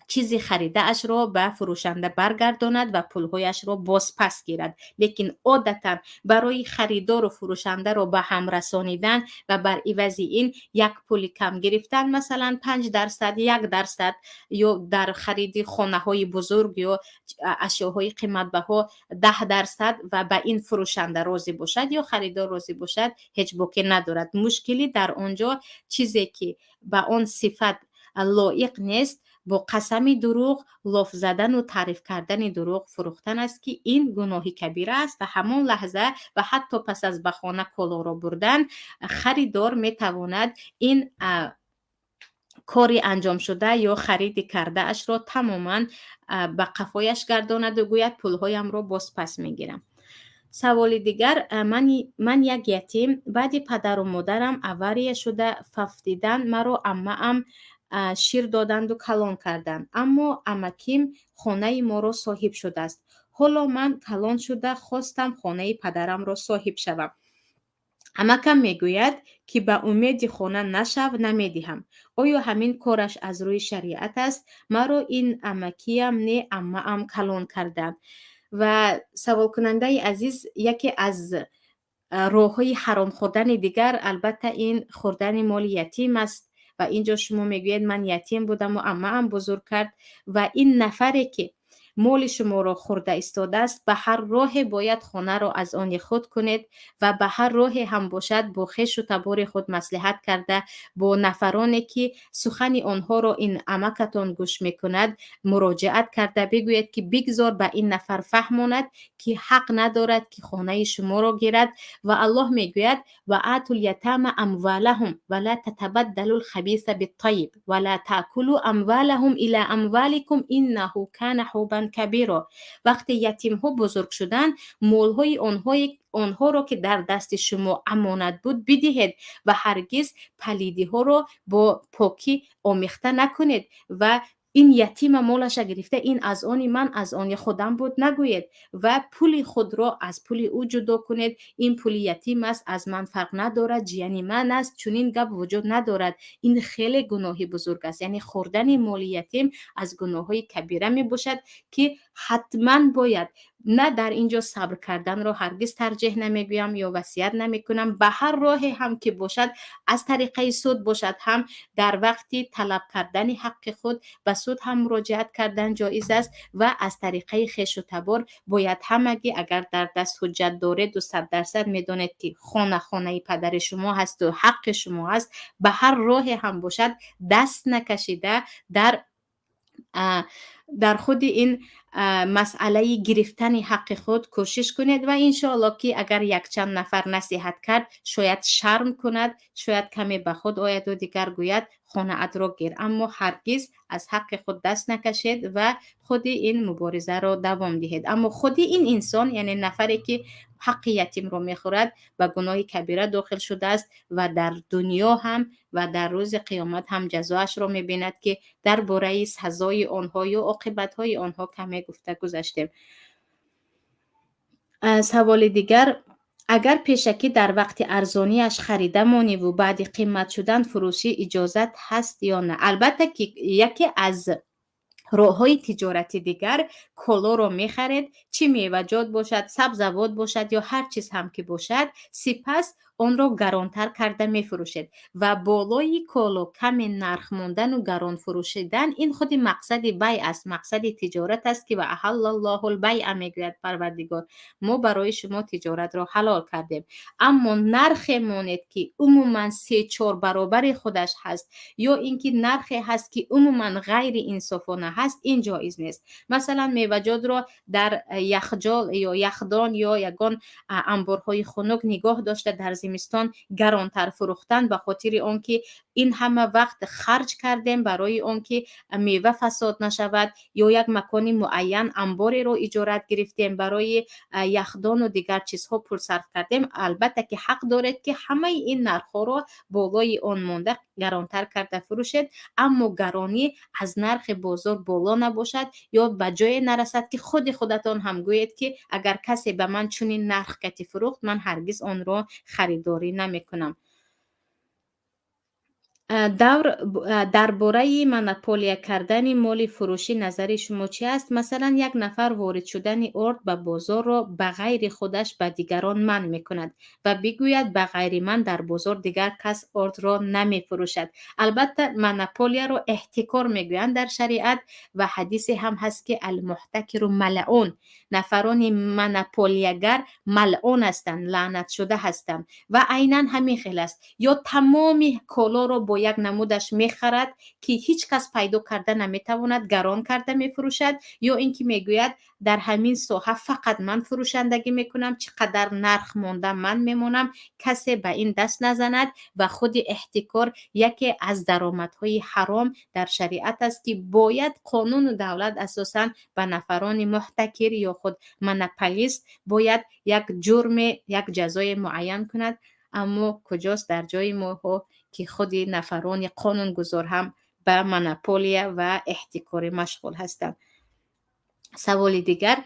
چیزی خریده اش را به فروشنده برگرداند و پولهایش را باز پس گیرد. لیکن عادتا برای خریدار و فروشنده را به هم رسانیدن و بر عوض این یک پول کم گرفتن، مثلا 5%، 1% یا در خرید خانه های بزرگ یا اشیاءهای قیمت بها 10% و به این فروشنده راضی باشد یا خریدار راضی باشد، هیچ باکی ندارد. مشکلی در آنجا چیزی که به آن صفت لایق نیست، با قسم دروغ، لاف زدن و تعریف کردن دروغ فروختن است که این گناهی کبیره است و همان لحظه و حتی پس از به خانه کالا را بردن، خریدار میتواند این کاری انجام شده یا خرید کرده اش را تماما به قفایش گرداند و گوید پولهایم را باز پس میگیرم. سوال دیگر، من یک یتیم، بعد پدر و مادرم اوریه شده ففتیدن، مرا عمه‌ام شیر دادند و کلان کردند، اما عمکیم خانه ما را صاحب شده است. حالا من کلان شده خواستم خانه پدرم را صاحب شوم. عمکم میگوید که به امید خانه نشو نمیدهم. آیا همین کارش از روی شریعت است؟ مرا این عمکیم نه عمه‌ام کلان کردند. و سوال کننده عزیز، یکی از راه های حرام خوردن دیگر البته این خوردن مال یتیم است و اینجا شما میگوید من یتیم بودم و عمه‌ام بزرگ کرد و این نفری که مال شما را خورده ایستاده است، به هر راه باید خانه را از آن خود کنید و به هر راه هم باشد با خویش و تبار خود مصلحت کرده با نفرانی که سخن آنها را این عمکتان گوش میکند مراجعت کرده بگوید که بگذار به این نفر فهماند که حق ندارد که خانه شما را گیرد و الله میگوید و آتوا الیتام اموالهم ولا تتبدلوا الخبیث بالطیب ولا تاکلوا اموالهم الی اموالکم انه کان حوبا کبیرا. وقتی یتیم ها بزرگ شدن، مال های آنها را که در دست شما امانت بود بدهید و هرگز پلیدی ها را با پاکی آمیخته نکنید و این یتیم مالش گرفته این از آن من از آن خودم بود نگوید و پول خود را از پول او جدا کنید. این پول یتیم است، از من فرق ندارد، جیانی من است، چون این گپ وجود ندارد. این خیلی گناهی بزرگ است. یعنی خوردن مال یتیم از گناههای کبیره می باشد که حتما باید نه در اینجا صبر کردن رو هرگز ترجیح نمیگویم یا وصیت نمیکنم. به هر راه هم که باشد، از طریقه سود باشد هم، در وقتی طلب کردن حق خود به سود هم مراجعت کردن جایز است و از طریقه خویش و تبار باید همگی اگر در دست حجت دارید و 100% میدونید که خانه پدر شما هست و حق شما است، به هر راه هم باشد دست نکشیده در در خود این مسئله گرفتن حق خود کوشش کنید و انشاءالله که اگر یک چند نفر نصیحت کرد شاید شرم کند، شاید کمی به خود آید و دیگر گوید خانه‌ات را گیر، اما هرگز از حق خود دست نکشید و خود این مبارزه را دوام دهید. اما خود این انسان، یعنی نفری که حق یتیم را میخورد، به گناه کبیره داخل شده است و در دنیا هم و در روز قیامت هم جزایش را میبیند که درباره سزای آنها یا عاقبت‌های آنها کمی گفته گذاشتیم. سوال دیگر: اگر پیشکی در وقت ارزانیش خریده مانی و بعد قیمت شدن فروشی اجازت هست یا نه؟ البته که یکی از راه‌های تجارتی دیگر کالا رو می‌خرید، چی میوه‌جات باشد، سبزوات باشد یا هر چیز هم که باشد، سپس آن را گرانتر کرده می‌فروشید و بالای کالا کمی نرخ ماندن و گران فروشیدن، این خود مقصد بیع است، مقصد تجارت است که و احل الله البیع میگوید پروردگار، ما برای شما تجارت را حلال کردیم. اما نرخ مانید که عموماً 3-4 برابر خودش هست یا اینکه نرخی هست که عموماً غیر انصافانه هست، این جایز نیست. مثلا میوه‌جات را در یخجال یا یخدان یا یگان انبارهای خنک نگاه داشته در زمستان گرانتر فروختن به خاطر آنکه این همه وقت خرج کردیم برای آنکه میوه فساد نشود یا یک مکان معین انباری رو اجارت گرفتیم برای یخدان و دیگر چیزها پول صرف کردیم. البته که حق دارید که همه این نرخ‌ها رو بالای آن مانده گرانتر کرده فروشید، اما گرانی از نرخ بازار بالا نباشد یا به جای نرسد که خودتان هم گویید که اگر کسی به من چنین نرخ کتی فروخت من هرگز آن را خریداری نمی کنم. درباره مونوپولیا کردن مال فروشی نظر شما چی است؟ مثلا یک نفر وارد شدن ارد به بازار را به غیر خودش به دیگران منع می کند و بگوید به غیر من در بازار دیگر کس ارد را نمی فروشد. البته مونوپولیا را احتکار می گویند در شریعت و حدیثی هم هست که المحتکر ملعون، نفران مونوپولیاگر ملعون هستند، لعنت شده هستند و عیناً همین خیل است. یا تمام کالا را با یک نمودش میخرد که هیچ کس پیدا کرده نمیتواند، گران کرده میفروشد، یا اینکه میگوید در همین ساحه فقط من فروشندگی میکنم، چقدر نرخ مانده من میمونم، کسی به این دست نزند و خود احتکار یکی از درآمدهای حرام در شریعت است که باید قانون و دولت اساساً به نفران محتکر یا خود مونوپولیست باید یک جرم، یک جزای معین کند. اما کجاست در جای ما ها که خود نفران قانون گذار هم به مونوپولیا و احتکار مشغول هستند. سوال دیگر: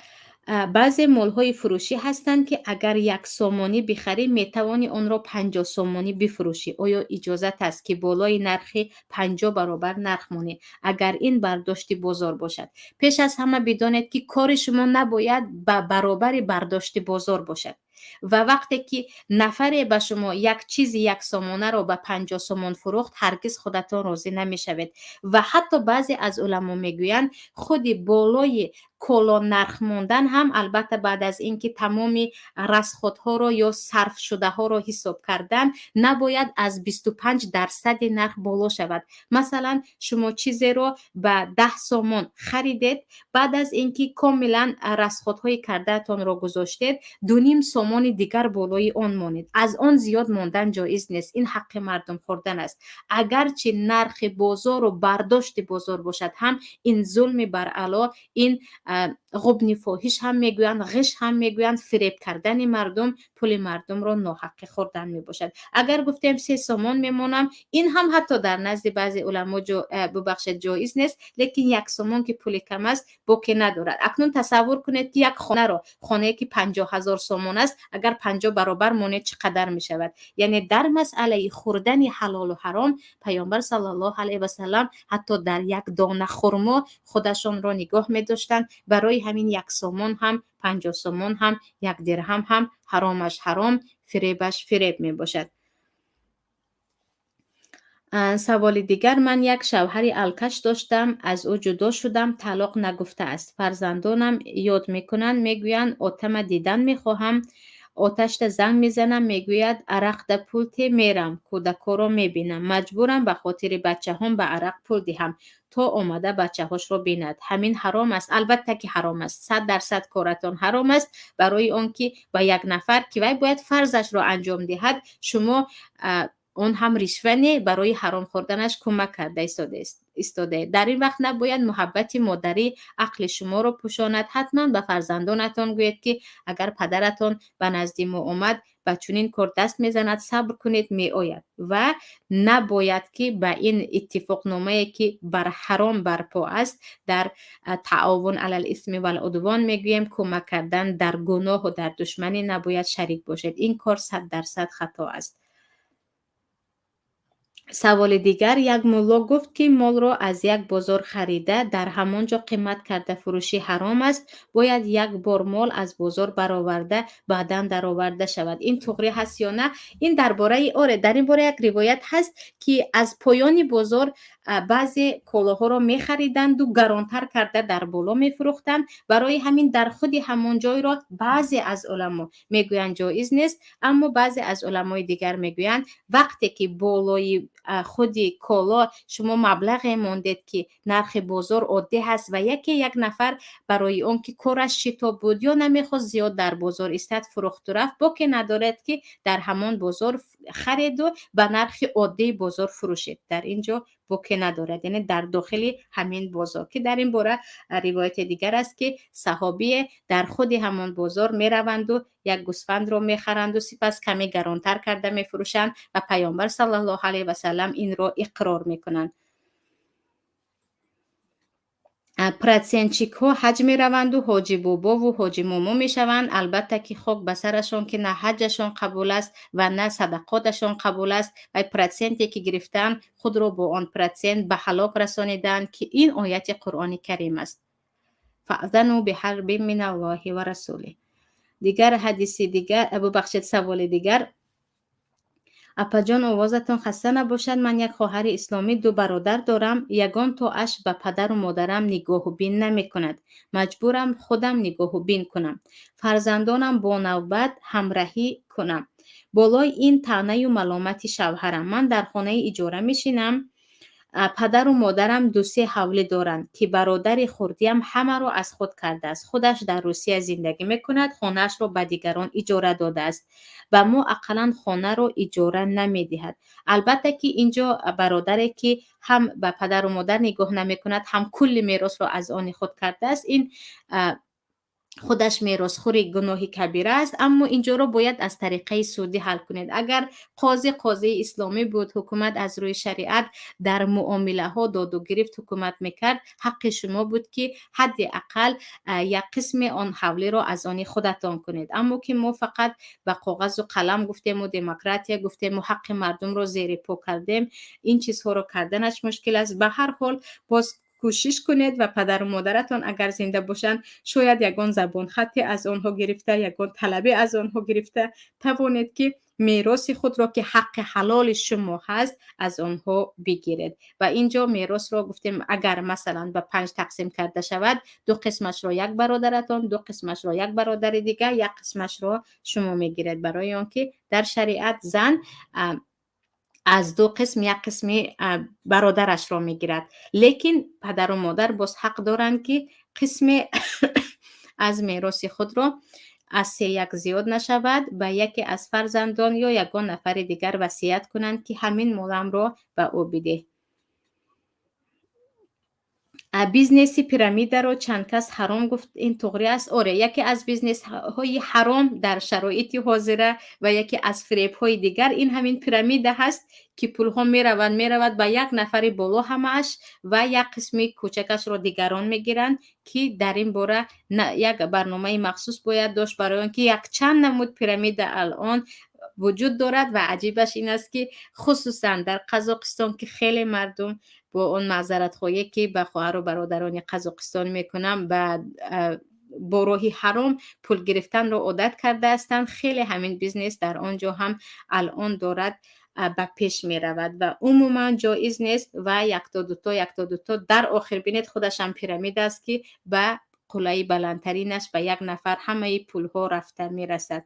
بعضی مال‌های فروشی هستند که اگر 1 سامانی بخری میتوانی آن را 50 سامانی بفروشی. آیا اجازت است که بالای نرخ 50 برابر نرخ مانی اگر این برداشت بازار باشد؟ پیش از همه بدانید که کار شما نباید به برابر برداشت بازار باشد و وقتی که نفری به شما یک چیزی 1 سامانه را به 50 سامان فروخت هرگز خودتان راضی نمیشوید و حتی بعضی از علما میگویند خود بالای کالا نرخ ماندن هم البته بعد از اینکه تمامی رسخودها رو یا صرف شده ها رو حساب کردن نباید از 25% نرخ بالا شود. مثلا شما چیزی رو به 10 سامان خریدید، بعد از اینکه کاملا رسخودهای کرده تان رو گذاشتید 2.5 سامان دیگر بالای آن مانید، از آن زیاد ماندن جایز نیست، این حق مردم خوردن است. اگرچه نرخ بازار و برداشت بازار باشد هم این ظلم بر علا، این غبن فاحش هم میگویند، غش هم میگویند، فریب کردن مردم، پول مردم را ناحق خوردن میباشد. اگر گفتیم 3 سامان میمونم، این هم حتی در نزد بعضی علما ببخشید جایز نیست، لیکن 1 سامان که پول کم است باکی ندارد. اکنون تصور کنید که یک خانه که 50,000 سامان است اگر 50 برابر مونه چقدر میشود؟ یعنی در مسئله خوردن حلال و حرام پیامبر صلی الله علیه و سلم حتی در یک دانه خرما خودشان را نگاه می‌داشتند برای همین 1 سومون هم 50 سومون هم 1 درهم هم حرامش حرام، فریبش فریب می باشد. سوال دیگر: من یک شوهر الکش داشتم، از او جدا شدم، طلاق نگفته است. فرزندانم یاد میکنند، میگویند آتم دیدن میخواهم. آتش را زنگ میزنم، میگوید عرق در پول تی میرم، کودکا را میبینم، مجبورم به خاطر بچه هم به عرق پول دهم تا آمده بچه هاش رو بیند. همین حرام است؟ البته که حرام است. 100% کارتان حرام است. برای آنکه به یک نفر که وی باید فرضش را انجام دهد، شما اون هم رشوه برای حرام خوردنش کمک کرده ایستاده. در این وقت نباید محبت مادری عقل شما رو پوشاند. حتما به فرزندانتان گوید که اگر پدرتان به نزد ما آمد به چنین کار دست میزند، صبر کنید، می آید. و نباید که به این اتفاق نامه که بر حرام برپا است، در تعاون علی الاثم و العدوان میگوییم کمک کردن در گناه و در دشمنی نباید شریک باشد. این کار 100% خطا است. سوال دیگر: یک ملا گفت که مال را از یک بازار خریده در همانجا قیمت کرده فروشی حرام است، باید یک بار مال از بازار برآورده بعدا درآورده شود. این طغری هست یا نه؟ این درباره در این باره یک روایت هست که از پایان بازار بعضی کالاها را می خریدند و گرانتر کرده در بالا می فروختند. برای همین در خود همان جای را بعضی از علما میگویند جایز نیست، اما بعضی از علمای دیگر میگویند وقتی که بالای خودی کالا شما مبلغ ماندید که نرخ بازار عادی هست و یک نفر برای اون که کارش شتاب بود یا نمیخواست زیاد در بازار استاد فروخت و رفت، باکی ندارد که در همان بازار خرید و به نرخ عادی بازار فروشید. در اینجا باکی ندارد، یعنی در داخل همین بازار. که در این باره روایت دیگر است که صحابی در خود همان بازار می روند و یک گوسفند رو می خرند و سپس کمی گرانتر کرده می فروشند و پیامبر صلی الله علیه و سلم این رو اقرار می کنند. پراتسینچیک ها حج می روند و حاجی بابا و حاجی مومو می شوند. البته که خاک به سرشان که نه حجشان قبول است و نه صدقاتشان قبول است و پراتسینتی که گرفتن خود را با آن پراتسینت به هلاک رسانیدند که این آیت قرآن کریم است. فاذنوا بحرب من الله و رسوله. دیگر حدیث دیگر سوال دیگر: اپا جان آوازتان خسته نباشد. من یک خواهر اسلامی 2 برادر دارم. یگان تا اش به پدر و مادرم نگاه و بین نمی کند. مجبورم خودم نگاه و بین کنم. فرزندانم با نوبت همراهی کنم. بالای این طعنه و ملامت شوهرم. من در خانه اجاره میشینم. پدر و مادرم 2-3 حوله دارند که برادر خردیم همه را از خود کرده است. خودش در روسیه زندگی میکند، خانهش را به دیگران اجاره داده است و ما اقلا خانه را اجاره نمیدهد. البته که اینجا برادری که هم به پدر و مادر نگاه نمیکند، هم کل میراث را از آن خود کرده است، این خودش میراثخوری گناهی کبیره است. اما اینجا رو باید از طریقه سودی حل کنید. اگر قاضی اسلامی بود، حکومت از روی شریعت در معامله ها داد و گرفت حکومت میکرد، حق شما بود که حداقل یک قسم آن حوله را از آن خودتان کنید. اما که ما فقط به کاغذ و قلم گفتیم و دموکراسی گفتیم و حق مردم را زیر پا کردیم، این چیزها را کردنش مشکل است. به هر حال باز کوشش کنید و پدر و مادرتان اگر زنده باشند، شاید یگان زبان خطی از آنها گرفته، یگان طلبی از آنها گرفته، توانید که میراث خود را که حق حلال شما هست از آنها بگیرید. و اینجا میراث را گفتیم اگر مثلا به 5 تقسیم کرده شود، 2 قسمش را یک برادرتان، 2 قسمش را یک برادر دیگر، 1 قسمش را شما میگیرید. برای آنکه در شریعت زن از 2 قسم 1 قسم برادرش را میگیرد، لیکن پدر و مادر باز حق دارند که قسم از میراث خود را از 3/1 زیاد نشود به یکی از فرزندان یا یگان نفر دیگر وصیت کنند که همین مالم را به او بده. بیزنس پیرامید را چند کس حرام گفت، این طغری است؟ یکی از بیزنس های حرام در شرایط حاضره و یکی از فریب های دیگر این همین پیرامید هست که پول ها میرود به یک نفر بالا همش و یک قسمی کوچکش را دیگران میگیرند که در این باره یک برنامه مخصوص باید داشت، برای اینکه یک چند نمود پیرامید الان وجود دارد و عجیبش این است که خصوصا در قزاقستان که خیلی مردم با اون معذرت خواهی که به خواهر و برادران قزاقستان میکنم، به با راهی حرام پول گرفتن رو عادت کرده هستند. خیلی همین بیزنس در آنجا هم الان دارد به پیش می رود و عموما جایز نیست و یک تا دو تا در آخر بینید خودش هم پیرامید است که به قله بلندترینش به یک نفر همه پول ها رفته می رسد.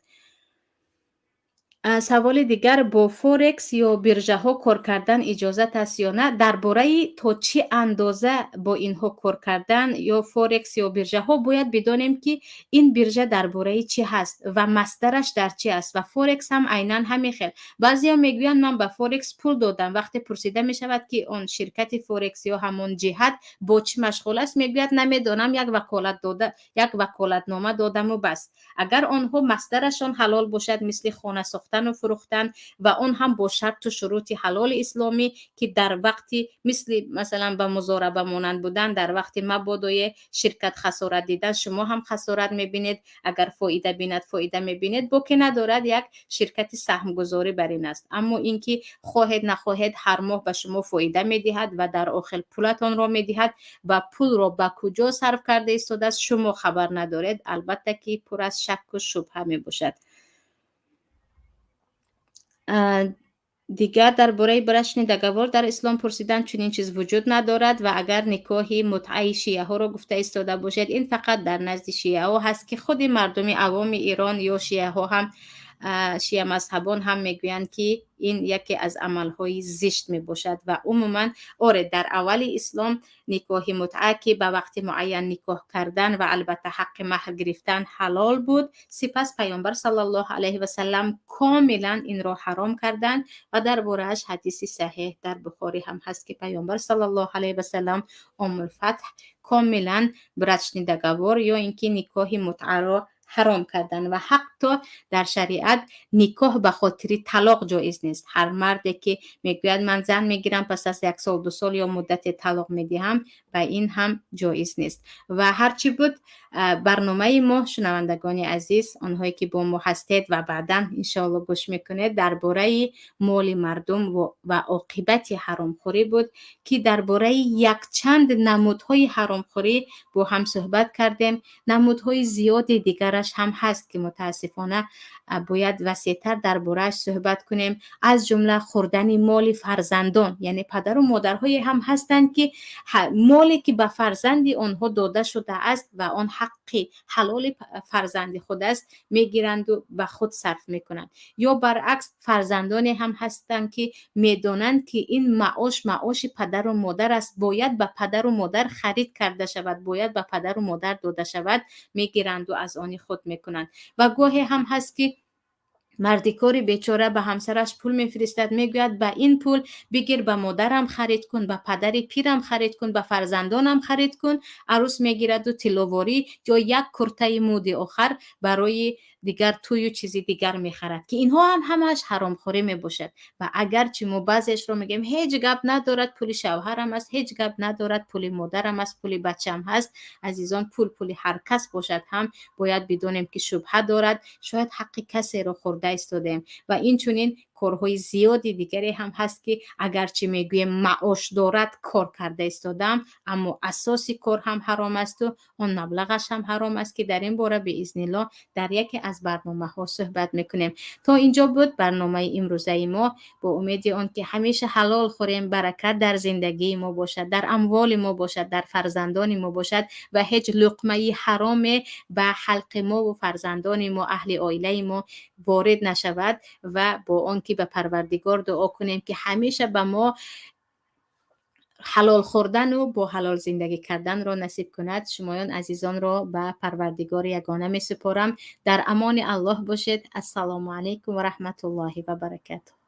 سوال دیگر، با فورکس یا بیرژه ها کار کردن اجازت است یا نه؟ درباره تا چه اندازه با اینها کار کردن یا فورکس یا بیرژه ها باید بدانیم که این بیرژه درباره چی هست و مصدرش در چی است و فورکس هم عیناً همین خیل. بعضیا میگویند من به فورکس پول دادم، وقتی پرسیده می شود که اون شرکت فورکس یا همون جهت با چی مشغول است، میگوید نمیدانم، یک وکالتنامه دادم و بس. اگر آنها مصدرشان حلال باشد مثل خانه ساختن و فروختن و آن هم با شرط و شروط حلال اسلامی که در وقتی مثلا به مضاربه مانند بودن، در وقتی مبادای شرکت خسارت دیدن شما هم خسارت میبینید، اگر فایده بیند فایده میبینید، باکی ندارد یک شرکت سهم گذاری بر این است. اما اینکه خواهد نخواهد هر ماه به شما فایده میدهد و در آخر پولتان را میدهد و پول را به کجا صرف کرده استاد است شما خبر ندارید، البته که پر از شک و شبهه می باشد. دیگر درباره برشن دگوار در اسلام پرسیدن چنین چیز وجود ندارد و اگر نکاح متعه شیعه ها را گفته استاده باشد، این فقط در نزد شیعه ها هست که خود مردم عوام ایران یا شیعه ها هم شیعه مذهبان هم میگویند که این یکی از عملهای زشت می باشد و عموما در اول اسلام نکاح متعه که به وقت معین نکاح کردن و البته حق مهر گرفتن حلال بود، سپس پیامبر صلی الله علیه و سلم کاملا این را حرام کردند و درباره‌اش حدیث صحیح در بخاری هم هست که پیامبر صلی الله علیه و سلم ام الفتح کاملا برشن دگوار یا اینکه نکاح متعه را حرام کردن و حتی در شریعت نکاح به خاطر طلاق جایز نیست. هر مردی که میگوید من زن میگیرم پس از 1 سال 2 سال یا مدت طلاق میدهم، به این هم جایز نیست. و هرچی بود برنامه ما شنوندگان عزیز، آنهایی که با ما هستید و بعدا انشاءالله گوش میکنید، درباره مال مردم و عاقبت حرامخوری بود که درباره یک چند نمودهای حرامخوری با هم صحبت کردیم. نمودهای زیاد دیگرش هم هست که متاسفانه باید وسیع‌تر درباره‌اش صحبت کنیم، از جمله خوردن مال فرزندان. یعنی پدر و مادرهای هم هستند که مالی که به فرزند آنها داده شده است و آن حق حلال فرزند خود است میگیرند و به خود صرف میکنند، یا برعکس فرزندانی هم هستند که میدانند که این معاش پدر و مادر است، باید به پدر و مادر خرید کرده شود، باید به پدر و مادر داده شود، میگیرند و از آن خود میکنند. و گاهی هم هست که مردکاری بیچاره به همسرش پول میفرستد، میگوید به این پول بگیر به مادرم خرید کن، به پدر پیرم خرید کن، به فرزندانم خرید کن. عروس میگیرد و تلواری یا یک کرته مود آخر برای دیگر توی و چیزی دیگر میخرد که اینها هم همش حرامخوری میباشد. و اگرچه ما بعضیش رو میگیم هیچ گپ ندارد، پول شوهرم است، هیچ گپ ندارد، پول مادرم است، پول بچم هست. عزیزان، پول هر کس باشد هم باید بدونیم که شبهه دارد، شاید حق کسی رو خورده ایستادیم. و این چنین کارهای زیادی دیگری هم هست که اگرچه میگویم معاش دارد کار کرده ایستادم، اما اساسی کار هم حرام است و اون مبلغش هم حرام است که در این باره به اذن الله در یکی از برنامه ها صحبت میکنیم. تا اینجا بود برنامه امروزه ما، با امید آن که همیشه حلال خوریم، برکت در زندگی ما باشد، در اموال ما باشد، در فرزندان ما باشد و هیچ لقمه حرام به حلق ما و فرزندان ما، اهل عائله ما وارد نشود و با آن که به پروردگار دعا کنیم که همیشه به ما حلال خوردن و با حلال زندگی کردن را نصیب کند. شمایان عزیزان را به پروردگار یگانه می سپارم. در امان الله باشید. السلام علیکم و رحمت الله و برکاته.